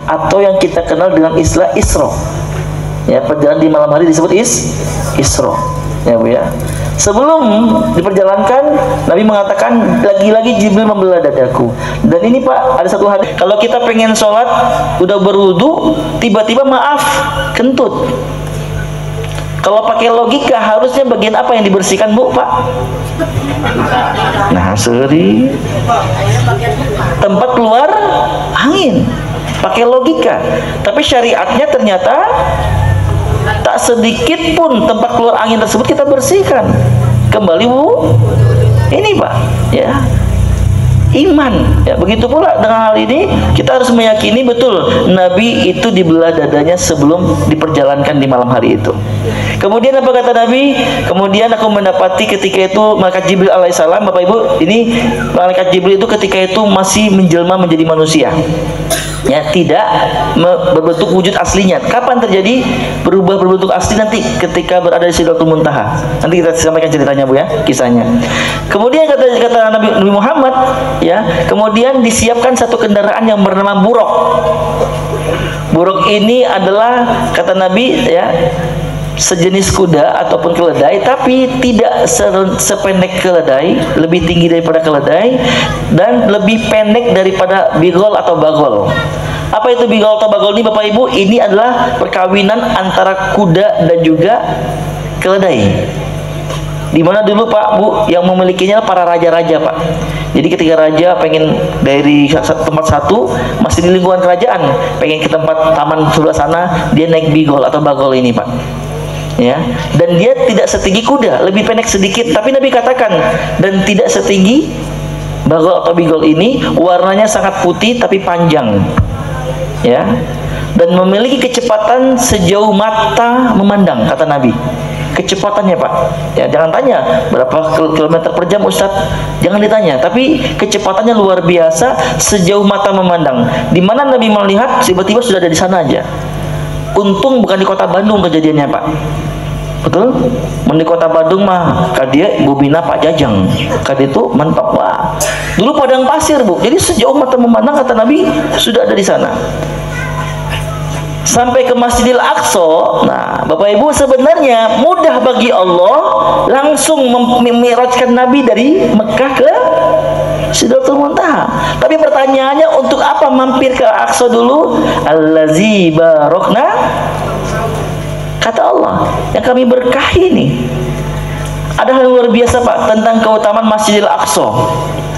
atau yang kita kenal dengan istilah Isra. Ya, perjalanan di malam hari disebut Isra. Ya Bu ya. Sebelum diperjalankan, Nabi mengatakan lagi-lagi Jibril membelah dadaku. Dan ini Pak, ada satu hari kalau kita pengen sholat, udah berwudu, tiba-tiba maaf, kentut. Kalau pakai logika harusnya bagian apa yang dibersihkan Bu Pak? Nah, seri tempat keluar angin. Pakai logika. Tapi syariatnya ternyata tak sedikit pun tempat keluar angin tersebut kita bersihkan. Kembali Bu, ini Pak, ya, iman. Ya, begitu pula dengan hal ini kita harus meyakini betul Nabi itu dibelah dadanya sebelum diperjalankan di malam hari itu. Kemudian apa kata Nabi? Kemudian aku mendapati ketika itu malaikat Jibril alaihissalam. Bapak Ibu, ini malaikat Jibril itu ketika itu masih menjelma menjadi manusia. Ya, tidak berbentuk wujud aslinya. Kapan terjadi berubah berbentuk asli? Nanti ketika berada di Sidratul Muntaha. Nanti kita sampaikan ceritanya Bu ya, kisahnya. Kemudian kata Nabi Muhammad, ya, kemudian disiapkan satu kendaraan yang bernama buruk. Buruk ini adalah kata Nabi, ya, sejenis kuda ataupun keledai, tapi tidak sependek keledai, lebih tinggi daripada keledai, dan lebih pendek daripada bigol atau bagol. Apa itu bigol atau bagol ini Bapak Ibu? Ini adalah perkawinan antara kuda dan juga keledai. Dimana dulu Pak Bu yang memilikinya para raja-raja Pak. Jadi ketika raja pengen dari tempat satu masih di lingkungan kerajaan, pengen ke tempat taman sebelah sana, dia naik bigol atau bagol ini Pak. Ya, dan dia tidak setinggi kuda, lebih pendek sedikit. Tapi Nabi katakan, dan tidak setinggi bagol atau bigol ini, warnanya sangat putih tapi panjang, ya, dan memiliki kecepatan sejauh mata memandang, kata Nabi. Kecepatannya Pak, ya, jangan tanya berapa kilometer per jam Ustaz, jangan ditanya, tapi kecepatannya luar biasa sejauh mata memandang. Di mana Nabi melihat, tiba-tiba sudah ada di sana aja. Untung bukan di kota Bandung kejadiannya Pak. Betul? Di kota Bandung mah kadia Bubina Pak Jajang. Kadia itu mantap Wah. Dulu padang pasir Bu. Jadi sejauh mata memandang kata Nabi sudah ada di sana. Sampai ke Masjidil Aqsa. Nah, Bapak Ibu, sebenarnya mudah bagi Allah langsung memirajkan Nabi dari Mekah ke Sidratul Muntaha. Tapi pertanyaannya, untuk apa mampir ke Aqsa dulu? Allazi barokna, kata Allah, yang kami berkahi ini. Ada hal yang luar biasa Pak tentang keutamaan Masjidil Aqsa.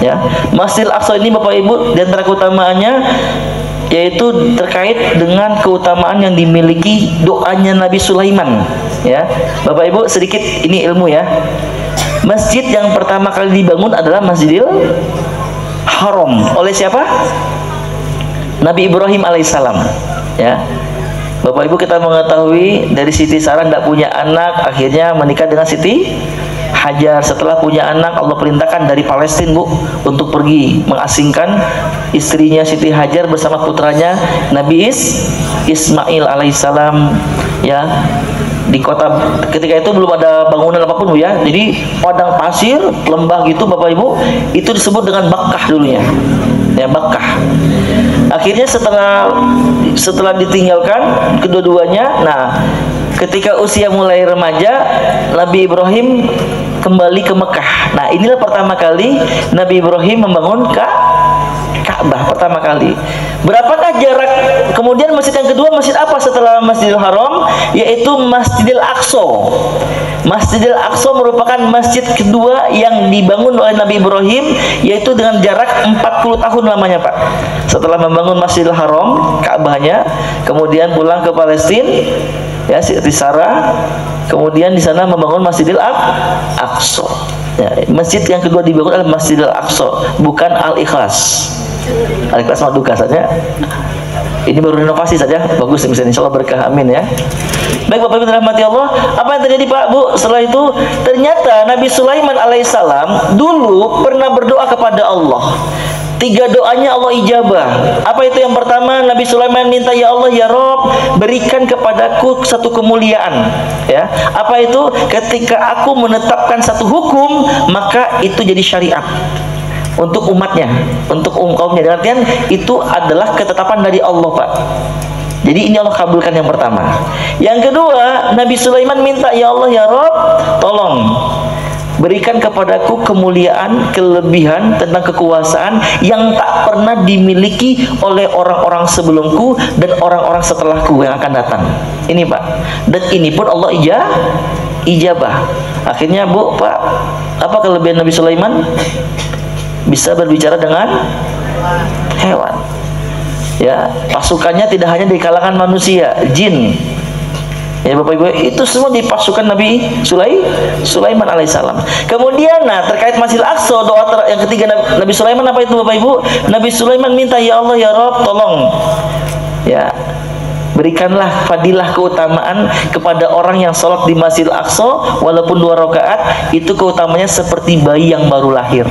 Ya, Masjidil Aqsa ini Bapak Ibu, di antara keutamaannya yaitu terkait dengan keutamaan yang dimiliki doanya Nabi Sulaiman. Ya, Bapak Ibu, sedikit ini ilmu ya. Masjid yang pertama kali dibangun adalah Masjidil Haram. Oleh siapa? Nabi Ibrahim alaihissalam. Ya, Bapak Ibu, kita mengetahui dari Siti Sarah tidak punya anak, akhirnya menikah dengan Siti Hajar. Setelah punya anak, Allah perintahkan dari Palestina Bu untuk pergi mengasingkan istrinya Siti Hajar bersama putranya Nabi Ismail alaihissalam. Ya, di kota ketika itu belum ada bangunan apapun Bu ya. Jadi padang pasir, lembah gitu Bapak Ibu, itu disebut dengan Bakkah dulunya. Ya, Bakkah. Akhirnya setelah ditinggalkan kedua-duanya, nah ketika usia mulai remaja, Nabi Ibrahim kembali ke Mekah. Nah, inilah pertama kali Nabi Ibrahim membangun Ka'bah pertama kali. Berapakah jarak? Kemudian masjid yang kedua, masjid apa setelah Masjidil Haram? Yaitu Masjidil Aqsa. Masjidil Aqsa merupakan masjid kedua yang dibangun oleh Nabi Ibrahim, yaitu dengan jarak 40 tahun lamanya Pak. Setelah membangun Masjidil Haram, Ka'bahnya, kemudian pulang ke Palestina, ya, Siti Sarah, kemudian di sana membangun Masjidil Aqsa. Ya, masjid yang kedua dibangun adalah Masjidil Aqsa, bukan Al-Ikhlas. Al-Ikhlas Maduka saja. Ini baru renovasi saja, bagus misalnya, insya Allah berkah, amin ya. Baik Bapak Ibu dirahmati Allah, apa yang terjadi Pak Bu? Setelah itu ternyata Nabi Sulaiman alaihissalam dulu pernah berdoa kepada Allah. 3 doanya Allah ijabah. Apa itu? Yang pertama, Nabi Sulaiman minta, ya Allah ya Rob, berikan kepadaku satu kemuliaan. Ya, apa itu? Ketika aku menetapkan satu hukum, maka itu jadi syariat. untuk umatnya, untuk kaumnya. Dan artian itu adalah ketetapan dari Allah, Pak. Jadi ini Allah kabulkan yang pertama. Yang kedua, Nabi Sulaiman minta, ya Allah ya Rabb, tolong berikan kepadaku kemuliaan, kelebihan tentang kekuasaan yang tak pernah dimiliki oleh orang-orang sebelumku dan orang-orang setelahku yang akan datang. Ini Pak. Dan ini pun Allah ijabah. Akhirnya Bu, Pak, apa kelebihan Nabi Sulaiman? Bisa berbicara dengan hewan. Ya, pasukannya tidak hanya di kalangan manusia, jin. Ya Bapak Ibu, itu semua di pasukan Nabi Sulaiman alaihissalam. Kemudian terkait Masjidil Aqsa, doa yang ketiga Nabi Sulaiman apa itu Bapak Ibu? Nabi Sulaiman minta, ya Allah ya Rabb, tolong ya berikanlah fadilah keutamaan kepada orang yang sholat di Masjidil Aqsa walaupun 2 rakaat, itu keutamanya seperti bayi yang baru lahir.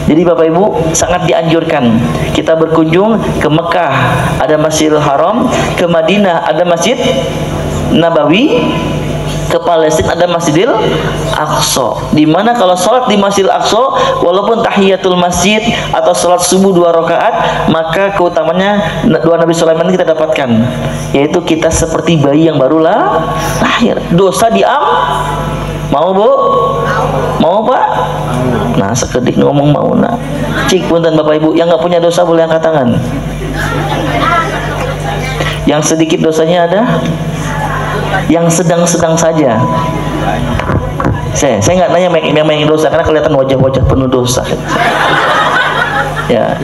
Jadi Bapak Ibu, sangat dianjurkan kita berkunjung ke Mekah, ada Masjidil Haram, ke Madinah ada Masjid Nabawi, ke Palestina ada Masjidil Aqsa. Dimana kalau sholat di Masjidil Aqsa, walaupun tahiyatul masjid atau sholat subuh 2 rakaat, maka keutamanya doa Nabi Sulaiman kita dapatkan, yaitu kita seperti bayi yang baru lahir. Dosa mau Bu? Mau Pak? Nah, sekedik ngomong mau nak. Cik punten Bapak Ibu, yang nggak punya dosa boleh angkat tangan. Yang sedikit dosanya ada? Yang sedang-sedang saja. Saya nggak nanya yang dosa karena kelihatan wajah-wajah penuh dosa. Ya,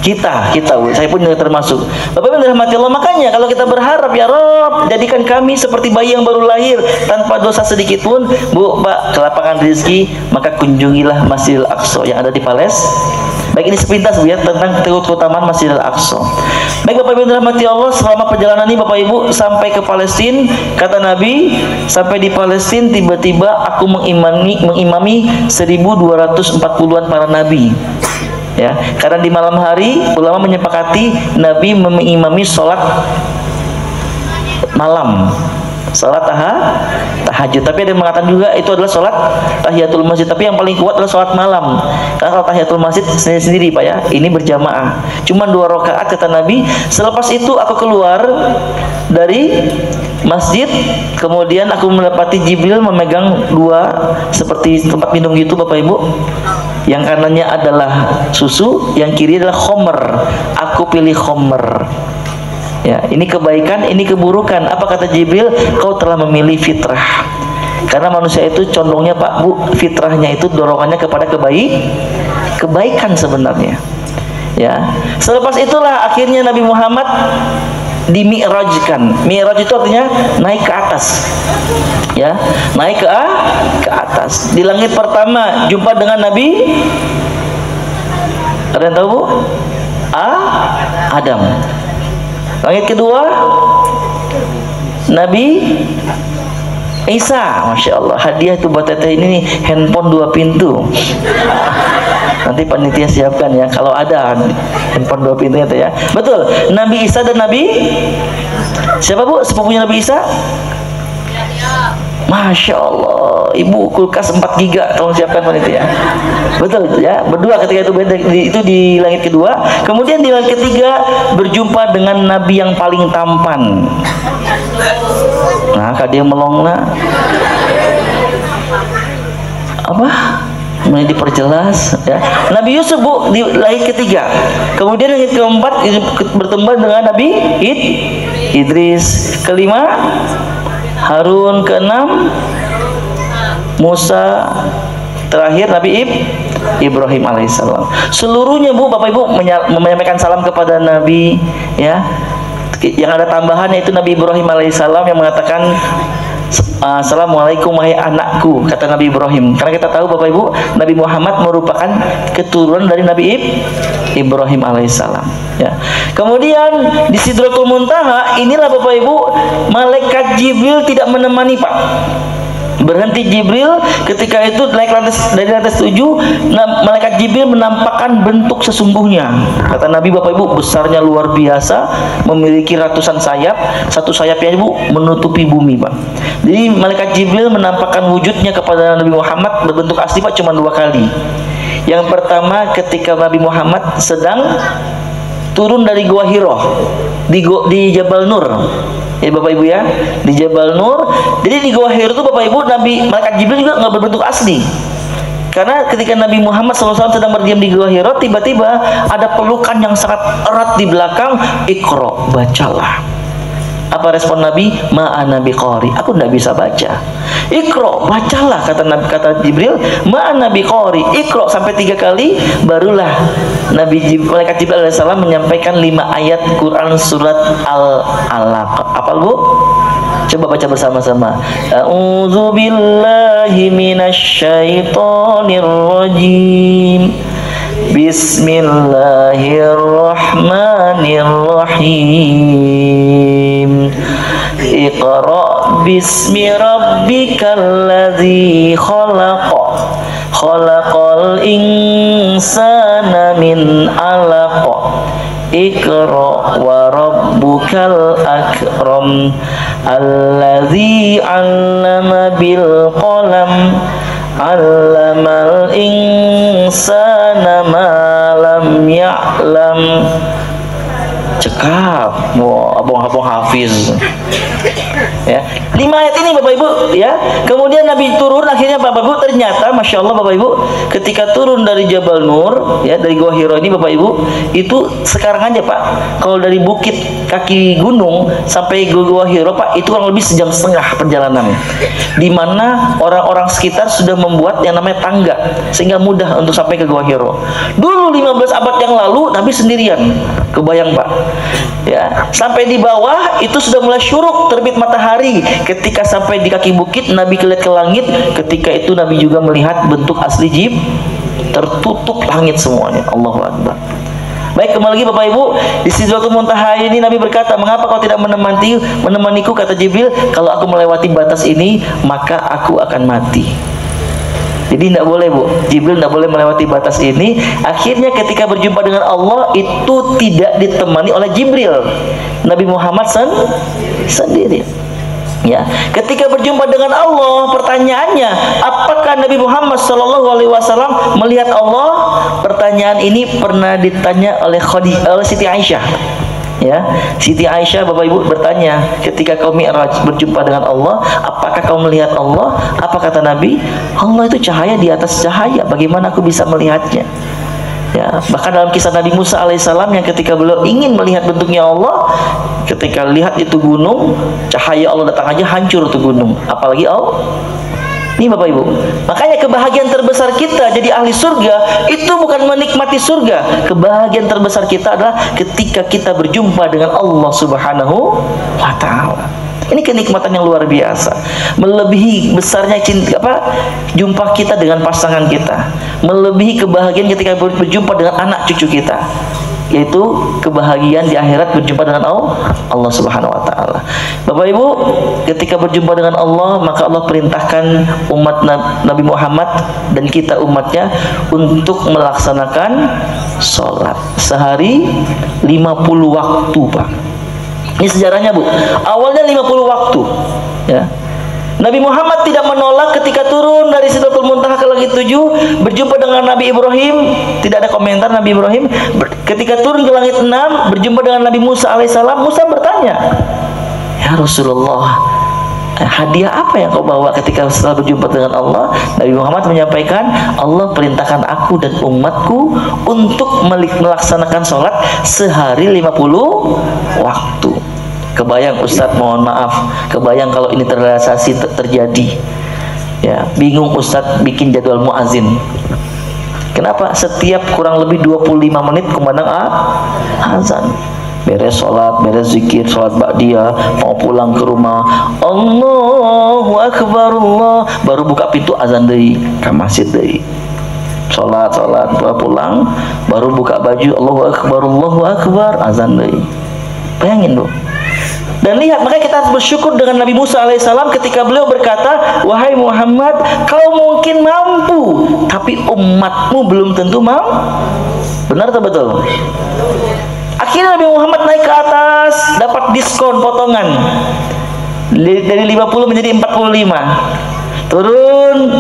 kita, saya pun juga termasuk. Bapak Ibu dirahmati Allah, makanya kalau kita berharap ya Rob, jadikan kami seperti bayi yang baru lahir tanpa dosa sedikit pun, Bu, Pak, kelapangan rezeki, maka kunjungilah Masjidil Aqsa yang ada di Palestina. Baik, ini sepintas Bu ya tentang keutamaan Masjidil Aqsa. Baik Bapak Ibu dirahmati Allah, selama perjalanan ini Bapak Ibu sampai ke Palestina, kata Nabi, sampai di Palestina tiba-tiba aku mengimami 1240-an para nabi. Ya, karena di malam hari ulama menyepakati Nabi mengimami sholat malam, sholat tahajud. Tapi ada yang mengatakan juga itu adalah sholat tahiyatul masjid. Tapi yang paling kuat adalah sholat malam. Karena kalau tahiyatul masjid sendiri Pak ya, ini berjamaah. Cuma 2 rakaat kata Nabi. Selepas itu aku keluar dari masjid, kemudian aku mendapati Jibril memegang 2 seperti tempat minum gitu Bapak Ibu. Yang kanannya adalah susu, yang kiri adalah khomer. Aku pilih khomer. Ya, ini kebaikan, ini keburukan. Apa kata Jibril? Kau telah memilih fitrah. Karena manusia itu condongnya Pak Bu, fitrahnya itu dorongannya kepada kebaikan sebenarnya. Ya. Selepas itulah akhirnya Nabi Muhammad dimi'rajkan. Mi'raj itu artinya naik ke atas. Ya, naik ke atas. Di langit pertama jumpa dengan Nabi, ada yang tahu Bu? Adam. Langit kedua Nabi Isa. Masya Allah, hadiah itu buat teteh ini nih, handphone 2 pintu. Nanti panitia siapkan ya, kalau ada handphone 2 pintu ya. Betul, Nabi Isa dan Nabi siapa Bu? Sepupunya Nabi Isa? Masya Allah, Ibu kulkas 4 giga, tolong siapkan panitia. Betul ya, berdua ketika itu di langit kedua. Kemudian di langit ketiga berjumpa dengan Nabi yang paling tampan. Nah, dia melongna apa? Mulai diperjelas ya. Nabi Yusuf Bu di langit ketiga. Kemudian langit keempat bertemu dengan Nabi Idris. Kelima Harun, keenam Musa, terakhir Nabi Ibrahim alaihissalam. Seluruhnya Bu, Bapak Ibu menyampaikan salam kepada Nabi ya. Yang ada tambahan yaitu Nabi Ibrahim alaihissalam yang mengatakan Assalamualaikum wahai anakku, kata Nabi Ibrahim. Karena kita tahu Bapak Ibu, Nabi Muhammad merupakan keturunan dari Nabi Ibrahim alaihissalam ya. Kemudian di Sidratul Muntaha, inilah Bapak Ibu, malaikat Jibril tidak menemani Pak. Berhenti Jibril ketika itu naik dari lantai 7. Malaikat Jibril menampakkan bentuk sesungguhnya. Kata Nabi Bapak Ibu, besarnya luar biasa, memiliki ratusan sayap. Satu sayapnya Ibu menutupi bumi Pak. Jadi malaikat Jibril menampakkan wujudnya kepada Nabi Muhammad berbentuk asli Pak cuma 2 kali. Yang pertama ketika Nabi Muhammad sedang turun dari Gua Hiro di Jabal Nur. Ya Bapak Ibu ya, di Jabal Nur. Jadi di Gua Hiro itu Bapak Ibu, malaikat Jibril juga nggak berbentuk asli. Karena ketika Nabi Muhammad SAW sedang berdiam di Gua Hiro, tiba-tiba ada pelukan yang sangat erat di belakang. Iqra, bacalah. Apa respon Nabi? Ma'ana biqari, aku tidak bisa baca. Iqra, bacalah, kata Jibril. Ma'ana biqari, Iqra sampai 3 kali, barulah malaikat Jibril alaihissalam menyampaikan 5 ayat Quran surat Al-Alaq. Apa Bu? Coba baca bersama-sama. A'udzu billahi minasyaitonir rajim. Bismillahirrahmanirrahim. Iqra bismi rabbikal ladzi khalaq. Khalaqal insana min 'alaq. Iqra wa rabbukal akram. Alladzi 'allama bil qalam. 'Allamal insana ma lam ya'lam. Cekap, abang-abang hafiz. Ya, 5 ayat ini Bapak Ibu ya. Kemudian Nabi turun, akhirnya Bapak Ibu, ternyata Masya Allah Bapak Ibu, ketika turun dari Jabal Nur ya, dari Gua Hiro ini Bapak Ibu, itu sekarang aja Pak, kalau dari bukit kaki gunung sampai Gua Hiro Pak, itu kurang lebih 1,5 jam perjalanan, di mana orang-orang sekitar sudah membuat yang namanya tangga sehingga mudah untuk sampai ke Gua Hiro. Dulu 15 abad yang lalu Nabi sendirian, kebayang Pak ya, sampai di bawah itu sudah mulai syuruk, terbit matahari. Ketika sampai di kaki bukit, Nabi lihat ke langit. Ketika itu Nabi juga melihat bentuk asli Jib, tertutup langit semuanya. Allahu Akbar. Baik, kembali lagi Bapak Ibu, di Sidratul Muntaha ini Nabi berkata, mengapa kau tidak menemaniku, kata Jibril, kalau aku melewati batas ini maka aku akan mati. Jadi tidak boleh Bu, Jibril tidak boleh melewati batas ini. Akhirnya ketika berjumpa dengan Allah, itu tidak ditemani oleh Jibril, Nabi Muhammad sendiri. Ya, ketika berjumpa dengan Allah, pertanyaannya, apakah Nabi Muhammad SAW melihat Allah? Pertanyaan ini pernah ditanya oleh Siti Aisyah. Ya, Siti Aisyah Bapak Ibu bertanya, ketika kau Mi'raj berjumpa dengan Allah, apakah kau melihat Allah? Apa kata Nabi? Allah itu cahaya di atas cahaya, bagaimana aku bisa melihatnya? Ya, bahkan dalam kisah Nabi Musa alaihissalam yang ketika beliau ingin melihat bentuknya Allah, ketika lihat itu gunung, cahaya Allah datang aja hancur itu gunung, apalagi Allah. Ini Bapak Ibu, makanya kebahagiaan terbesar kita jadi ahli surga itu bukan menikmati surga. Kebahagiaan terbesar kita adalah ketika kita berjumpa dengan Allah Subhanahu wa Ta'ala. Ini kenikmatan yang luar biasa, melebihi besarnya jumpa kita dengan pasangan kita, melebihi kebahagiaan ketika berjumpa dengan anak cucu kita, yaitu kebahagiaan di akhirat berjumpa dengan Allah Subhanahu wa Ta'ala. Bapak Ibu, ketika berjumpa dengan Allah, maka Allah perintahkan umat Nabi Muhammad dan kita umatnya untuk melaksanakan sholat sehari 50 waktu Pak. Ini sejarahnya Bu, awalnya 50 waktu ya. Nabi Muhammad tidak menolak ketika turun dari Sidratul Muntaha ke langit 7, berjumpa dengan Nabi Ibrahim, tidak ada komentar Nabi Ibrahim. Ketika turun ke langit 6, berjumpa dengan Nabi Musa alaihissalam, Musa bertanya, ya Rasulullah, hadiah apa yang kau bawa ketika setelah berjumpa dengan Allah? Nabi Muhammad menyampaikan, Allah perintahkan aku dan umatku untuk melaksanakan sholat sehari 50 waktu. Kebayang Ustadz, mohon maaf, kebayang kalau ini terrealisasi terjadi ya, bingung Ustadz bikin jadwal muazin. Kenapa? Setiap kurang lebih 25 menit kumandang azan. Beres sholat, beres zikir, sholat ba'diyah, mau pulang ke rumah, Allahu Akbar, Allah, baru buka pintu azan deui ke masjid deui. Sholat, pulang, baru buka baju, Allahu Akbar, azan deui. Bayangin Bu. Dan lihat, makanya kita harus bersyukur dengan Nabi Musa alaihissalam ketika beliau berkata, wahai Muhammad, kau mungkin mampu, tapi umatmu belum tentu mampu. Benar atau betul? Akhirnya Nabi Muhammad naik ke atas, dapat diskon potongan dari 50 menjadi 45. Turun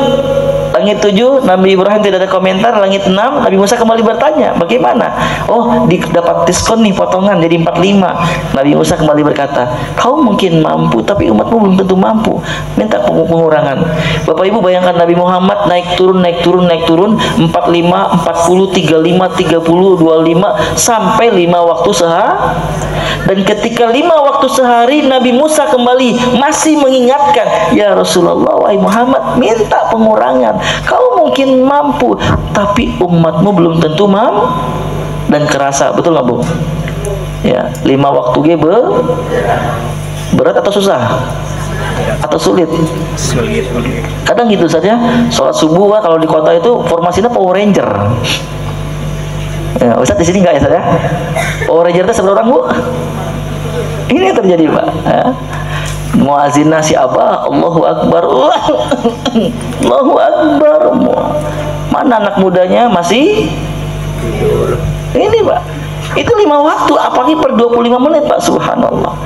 Langit 7, Nabi Ibrahim tidak ada komentar. Langit 6, Nabi Musa kembali bertanya, bagaimana? Oh, dapat diskon nih, potongan jadi 45. Nabi Musa kembali berkata, kau mungkin mampu, tapi umatmu belum tentu mampu. Minta pengurangan. Bapak Ibu bayangkan Nabi Muhammad naik turun 45, 40, 35, 30, 25 sampai 5 waktu sehari. Dan ketika 5 waktu sehari, Nabi Musa kembali masih mengingatkan, ya Rasulullah, wahai Muhammad, minta pengurangan. Kau mungkin mampu, tapi umatmu belum tentu mampu. Dan kerasa, betul nggak Bu? Ya, 5 waktu berat atau susah? Atau sulit? Kadang gitu saja. Sholat subuh kalau di kota itu formasinya Power Ranger. Ya, Ustaz di sini nggak ya Ustaz ya? Power Ranger itu seberapa orang Bu? Ini terjadi Pak. Ya. Muazzinah si Abah, Allahu Akbar, Allahu Akbar. Mana anak mudanya masih ini Pak. Itu 5 waktu, apalagi per 25 menit Pak, subhanallah.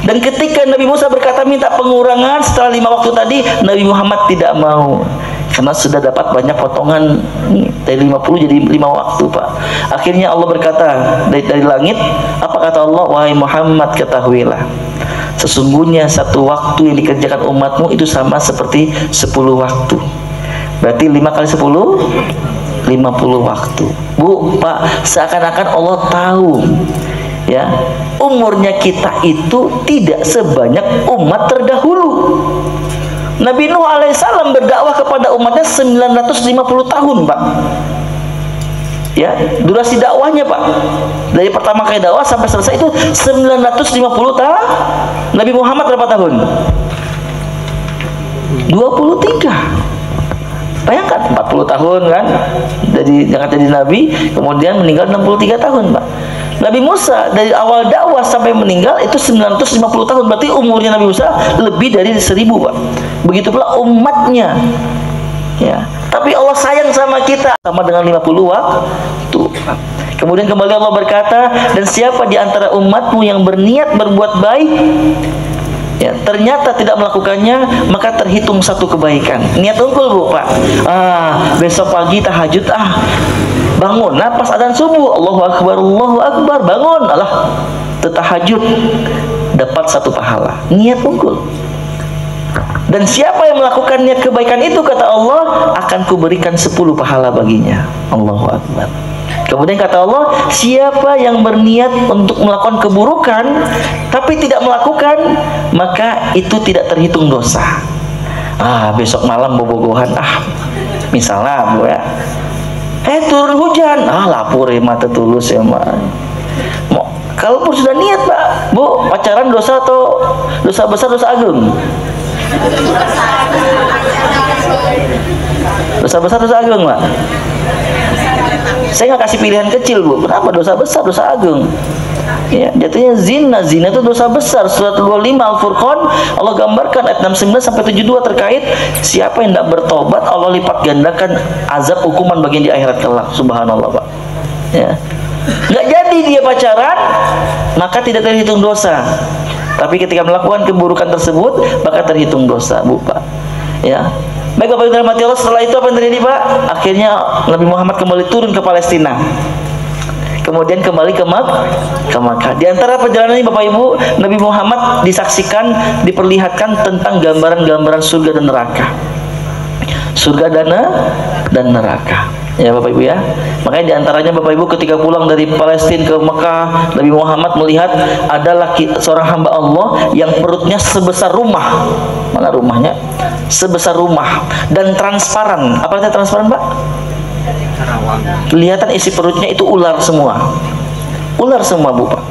Dan ketika Nabi Musa berkata minta pengurangan setelah 5 waktu tadi, Nabi Muhammad tidak mau. Karena sudah dapat banyak potongan nih, dari 50 jadi 5 waktu Pak. Akhirnya Allah berkata dari langit, apa kata Allah? Wahai Muhammad, ketahuilah, sesungguhnya 1 waktu yang dikerjakan umatmu itu sama seperti 10 waktu. Berarti 5 kali 10 50 waktu. Bu, Pak, seakan-akan Allah tahu ya, umurnya kita itu tidak sebanyak umat terdahulu. Nabi Nuh alaihissalam berdakwah kepada umatnya 950 tahun Pak. Ya, durasi dakwahnya Pak, dari pertama kali dakwah sampai selesai itu 950 tahun. Nabi Muhammad berapa tahun? 23. Bayangkan 40 tahun kan, jadi Nabi, kemudian meninggal 63 tahun Pak. Nabi Musa dari awal dakwah sampai meninggal itu 950 tahun, berarti umurnya Nabi Musa lebih dari 1000 Pak. Begitu pula umatnya. Ya, tapi Allah sayang sama kita sama dengan 50 waktu. Kemudian kembali Allah berkata, dan siapa di antara umatmu yang berniat berbuat baik, ya, ternyata tidak melakukannya, maka terhitung 1 kebaikan. Niat unggul Bu Pak. Besok pagi tahajud, bangun, pas adzan subuh, Allahu Akbar, bangun, tahajud, dapat 1 pahala. Niat unggul. Dan siapa yang melakukannya kebaikan itu, kata Allah, akan kuberikan 10 pahala baginya. Allahu Akbar. Kemudian kata Allah, siapa yang berniat untuk melakukan keburukan tapi tidak melakukan, maka itu tidak terhitung dosa. Besok malam bobogohan, misalnya Bu ya, turun hujan, lapor mata tulus ya Mak. Kalaupun sudah niat Pak, Bu, pacaran dosa atau dosa besar, dosa agung? Dosa besar, dosa agung Pak? Saya nggak kasih pilihan kecil Bu. Kenapa? Dosa besar, dosa agung. Ya, jatuhnya zina itu dosa besar. Surat 25 Al-Furqan Allah gambarkan ayat 69 sampai 72 terkait siapa yang tidak bertobat, Allah lipat gandakan azab hukuman bagian di akhirat kelak. Subhanallah Pak. Ya. Nggak jadi dia pacaran, maka tidak terhitung dosa. Tapi ketika melakukan keburukan tersebut, maka terhitung dosa Bu Pak. Ya. Baik Bapak Ibu dirahmati Allah, setelah itu apa yang terjadi Pak? Akhirnya Nabi Muhammad kembali turun ke Palestina. Kemudian kembali ke Makkah. Di antara perjalanan ini Bapak Ibu, Nabi Muhammad diperlihatkan tentang gambaran-gambaran surga dan neraka. Surga dan neraka. Ya Bapak Ibu ya. Makanya diantaranya Bapak Ibu ketika pulang dari Palestina ke Mekah, Nabi Muhammad melihat ada seorang hamba Allah yang perutnya sebesar rumah. Mana rumahnya? Sebesar rumah dan transparan. Apa artinya transparan Pak? Kelihatan isi perutnya itu ular semua. Ular semua Bu Pak.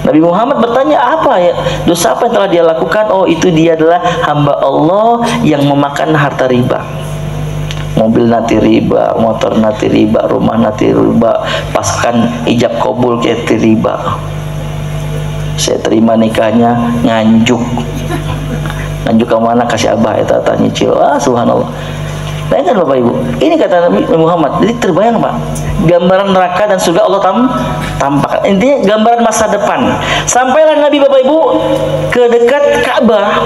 Nabi Muhammad bertanya, apa ya dosa apa yang telah dia lakukan? Oh, itu dia adalah hamba Allah yang memakan harta riba. Mobil nanti riba, motor nanti riba, rumah nanti riba, paskan ijab kabul kayak riba. Saya terima nikahnya nganjuk ke mana, kasih Abah eta nyicil. Subhanallah. Bayangkan Bapak Ibu, ini kata Nabi Muhammad. Jadi terbayang Pak, gambaran neraka dan surga Allah tampakkan. Intinya gambaran masa depan. Sampailah Nabi Bapak Ibu ke dekat Ka'bah,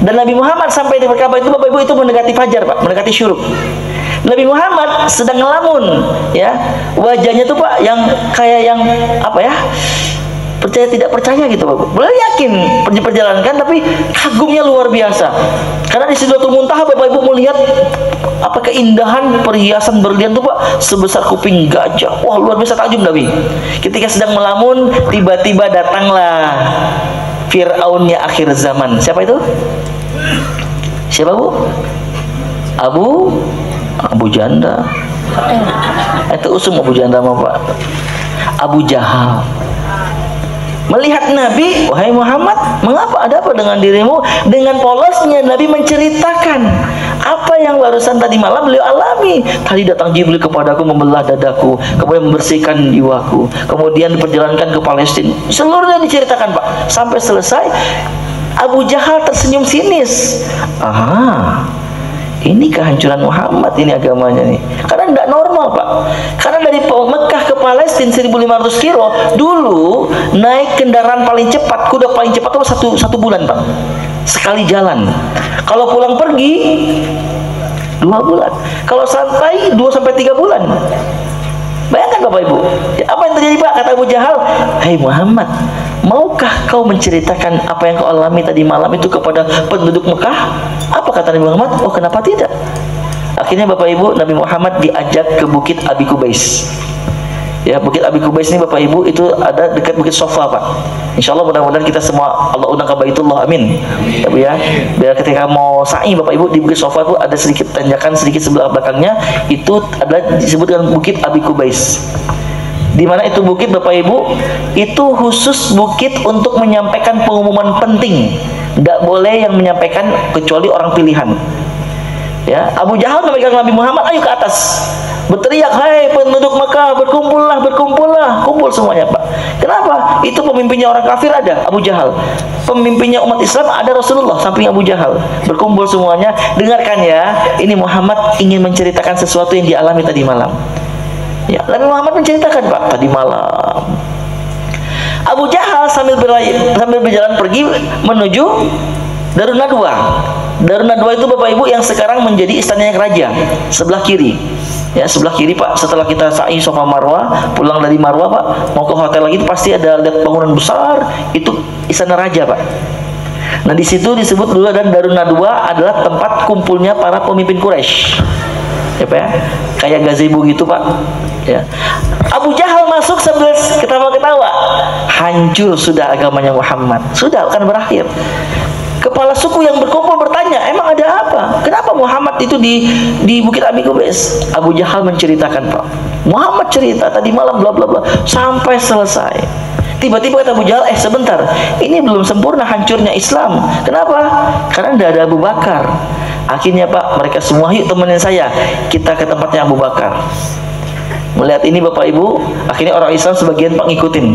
dan Nabi Muhammad sampai di Ka'bah itu Bapak Ibu itu mendekati fajar Pak, mendekati syuruk. Nabi Muhammad sedang ngelamun, ya. Wajahnya tuh Pak yang kayak yang apa ya? Percaya tidak percaya gitu Pak. Boleh yakin perjalanan kan, tapi kagumnya luar biasa. Karena di Sidratul Muntaha Bapak Ibu melihat apa keindahan perhiasan berlian tuh Pak sebesar kuping gajah. Wah, luar biasa takjub Nabi. Ketika sedang melamun, tiba-tiba datanglah Fir'aunnya akhir zaman. Siapa itu? Siapa Bu? Abu Janda. Itu usum Abu Janda mah Pak. Abu Jahal. Melihat Nabi, wahai Muhammad, mengapa, ada apa dengan dirimu? Dengan polosnya Nabi menceritakan apa yang barusan tadi malam beliau alami. Tadi datang Jibril kepadaku, membelah dadaku, kemudian membersihkan jiwaku, kemudian diperjalankan ke Palestina. Seluruhnya diceritakan Pak. Sampai selesai, Abu Jahal tersenyum sinis. Ini kehancuran Muhammad, ini agamanya nih. Karena tidak normal Pak. Karena dari Mekah ke Palestina 1500 kilo, dulu naik kendaraan paling cepat, kuda paling cepat itu satu bulan Pak. Sekali jalan. Kalau pulang pergi 2 bulan. Kalau santai 2-3 bulan. Bayangkan Bapak Ibu, apa yang terjadi Pak? Kata Abu Jahal, "Hai Muhammad, maukah kau menceritakan apa yang kau alami tadi malam itu kepada penduduk Mekah?" Apa kata Nabi Muhammad? Oh, kenapa tidak? Akhirnya Bapak Ibu, Nabi Muhammad diajak ke Bukit Abi Kubais. Ya, Bukit Abi Kubais ini Bapak Ibu itu ada dekat Bukit Sofa Pak. Insya Allah mudah-mudahan kita semua Allah undang ke Baitullah, amin. Ya Bu ya. Biar ketika mau sa'i Bapak Ibu di Bukit Sofa itu ada sedikit tanjakan sedikit sebelah belakangnya, itu adalah disebutkan Bukit Abi Kubais. Di mana itu bukit Bapak Ibu, itu khusus bukit untuk menyampaikan pengumuman penting. Tidak boleh yang menyampaikan kecuali orang pilihan. Ya, Abu Jahal memegang Nabi Muhammad, ayo ke atas, berteriak, "Hai penduduk Mekah, berkumpullah, berkumpullah." Kumpul semuanya Pak. Kenapa? Itu pemimpinnya orang kafir ada, Abu Jahal. Pemimpinnya umat Islam ada Rasulullah, samping Abu Jahal. Berkumpul semuanya, dengarkan ya, ini Muhammad ingin menceritakan sesuatu yang dialami tadi malam. Ya, Nabi Muhammad menceritakan Pak, tadi malam Abu Jahal sambil berjalan pergi menuju Darun Nadwa. Darun Nadwa itu Bapak Ibu yang sekarang menjadi istananya raja, sebelah kiri. Ya, sebelah kiri Pak. Setelah kita sa'i Safa Marwah, pulang dari Marwah Pak, mau ke hotel lagi pasti ada lihat bangunan besar, itu istana raja Pak. Nah, di situ disebut dulu, dan Darun Nadwa adalah tempat kumpulnya para pemimpin Quraisy. Ya Pak ya, kayak gazebo gitu Pak. Ya. Abu Jahal masuk sambil ketawa-ketawa. Hancur sudah agamanya Muhammad, sudah akan berakhir. Kepala suku yang berkumpul bertanya, emang ada apa? Kenapa Muhammad itu di Bukit Abi Kubais? Abu Jahal menceritakan Pak. Muhammad cerita tadi malam bla bla bla sampai selesai. Tiba-tiba kata Abu Jahal, sebentar, ini belum sempurna hancurnya Islam. Kenapa? Karena tidak ada Abu Bakar. Akhirnya Pak, mereka semua, yuk temenin saya, kita ke tempatnya Abu Bakar. Melihat ini Bapak Ibu, akhirnya orang Islam sebagian Pak ngikutin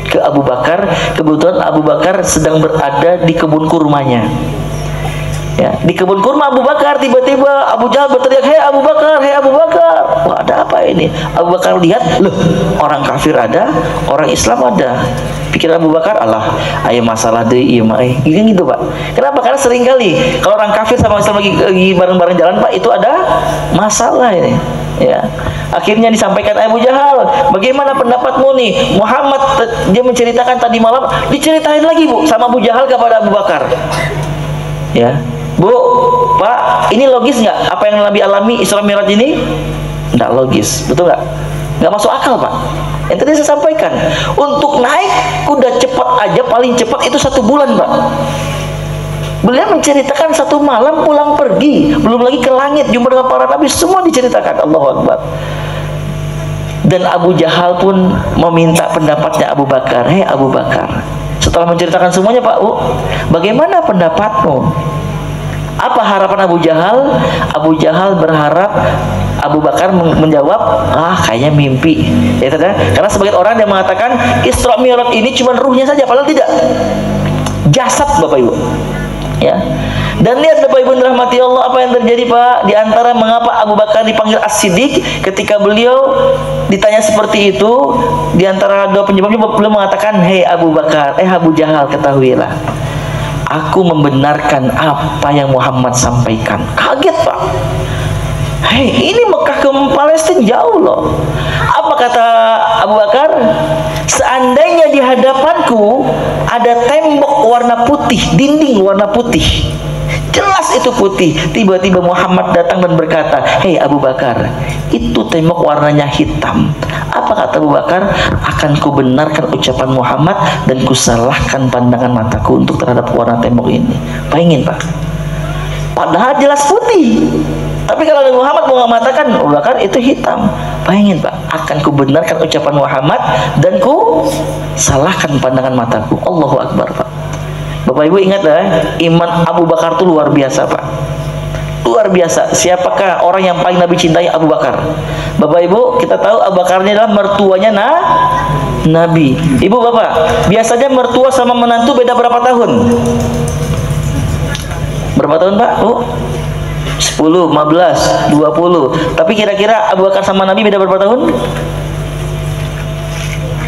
ke Abu Bakar. Kebetulan Abu Bakar sedang berada di kebun kurmanya. Ya, di kebun kurma Abu Bakar, tiba-tiba Abu Jahal berteriak, "Hei Abu Bakar, hei Abu Bakar." Wah, ada apa ini? Abu Bakar lihat, loh, orang kafir ada, orang Islam ada. Pikir Abu Bakar, alah, ayo masalah deh, iya mah, gitu Pak. Kenapa? Karena sering kali kalau orang kafir sama Islam lagi bareng-bareng jalan Pak, itu ada masalah ini. Ya, akhirnya disampaikan Abu Jahal, bagaimana pendapatmu nih? Muhammad dia menceritakan tadi malam, diceritain lagi Bu sama Abu Jahal kepada Abu Bakar. Ya, Bu, Pak, ini logis nggak apa yang Nabi alami Isra Mi'raj ini? Nggak logis, betul nggak? Nggak masuk akal Pak. Yang tadi saya sampaikan, untuk naik kuda cepat aja paling cepat itu 1 bulan Pak. Beliau menceritakan 1 malam pulang pergi, belum lagi ke langit jumpa dengan para nabi, semua diceritakan. Allahu Akbar. Dan Abu Jahal pun meminta pendapatnya Abu Bakar. Hei Abu Bakar, setelah menceritakan semuanya Pak, bagaimana pendapatmu? Apa harapan Abu Jahal? Abu Jahal berharap Abu Bakar menjawab, kayaknya mimpi. Ya, karena sebagian orang yang mengatakan Isra Mi'raj ini cuma ruhnya saja, padahal tidak. Jasad Bapak Ibu. Ya. Dan lihat Bapak Ibu dirahmati Allah, apa yang terjadi Pak? Di antara mengapa Abu Bakar dipanggil As-Siddiq, ketika beliau ditanya seperti itu, di antara dua penyebabnya beliau mengatakan, "Hei Abu Bakar, Abu Jahal, ketahuilah, aku membenarkan apa yang Muhammad sampaikan." Kaget Pak. Hei, ini Mekah ke Palestina jauh loh. Apa kata Abu Bakar? Seandainya di hadapanku ada tembok warna putih, dinding warna putih, jelas itu putih. Tiba-tiba Muhammad datang dan berkata, hei Abu Bakar, itu tembok warnanya hitam. Apa kata Abu Bakar? Akan ku benarkan ucapan Muhammad dan ku salahkan pandangan mataku untuk terhadap warna tembok ini. Bayangin Pak, padahal jelas putih, tapi kalau Nabi Muhammad mau mengatakan Abu Bakar itu hitam. Bayangin Pak, akan ku benarkan ucapan Muhammad dan ku salahkan pandangan mataku. Allahu Akbar Pak. Bapak Ibu ingat iman Abu Bakar itu luar biasa Pak. Luar biasa. Siapakah orang yang paling Nabi cintai? Abu Bakar. Bapak Ibu, kita tahu Abu Bakar ini adalah mertuanya Nabi. Ibu Bapak, biasanya mertua sama menantu beda berapa tahun? Berapa tahun Pak? 10, 15, 20. Tapi kira-kira Abu Bakar sama Nabi beda berapa tahun?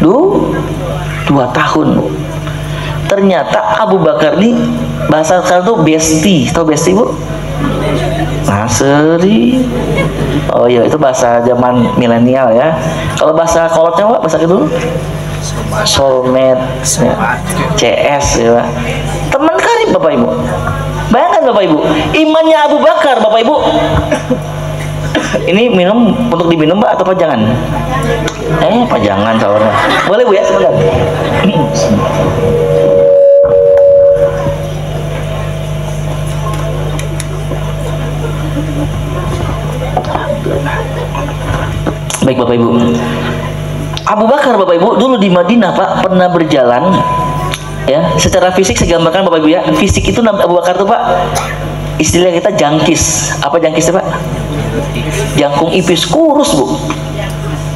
2 tahun. Ternyata Abu Bakar ini bahasa sekarang tuh bestie. Tahu bestie Bu? Nasri. Oh iya, itu bahasa zaman milenial ya. Kalau bahasa kolotnya Pak, bahasa itu soulmate, CS ya Pak. Teman karib Bapak Ibu. Bayangkan Bapak Ibu, imannya Abu Bakar Bapak Ibu. Ini minum untuk diminum Pak atau pajangan? Pajangan sawarnya. Boleh Bu ya, sebentar. Baik Bapak Ibu, Abu Bakar Bapak Ibu dulu di Madinah Pak pernah berjalan ya. Secara fisik saya gambarkan Bapak Ibu ya, fisik itu Abu Bakar tuh Pak, istilah kita jangkis. Apa jangkisnya Pak? Jangkung ipis, kurus Bu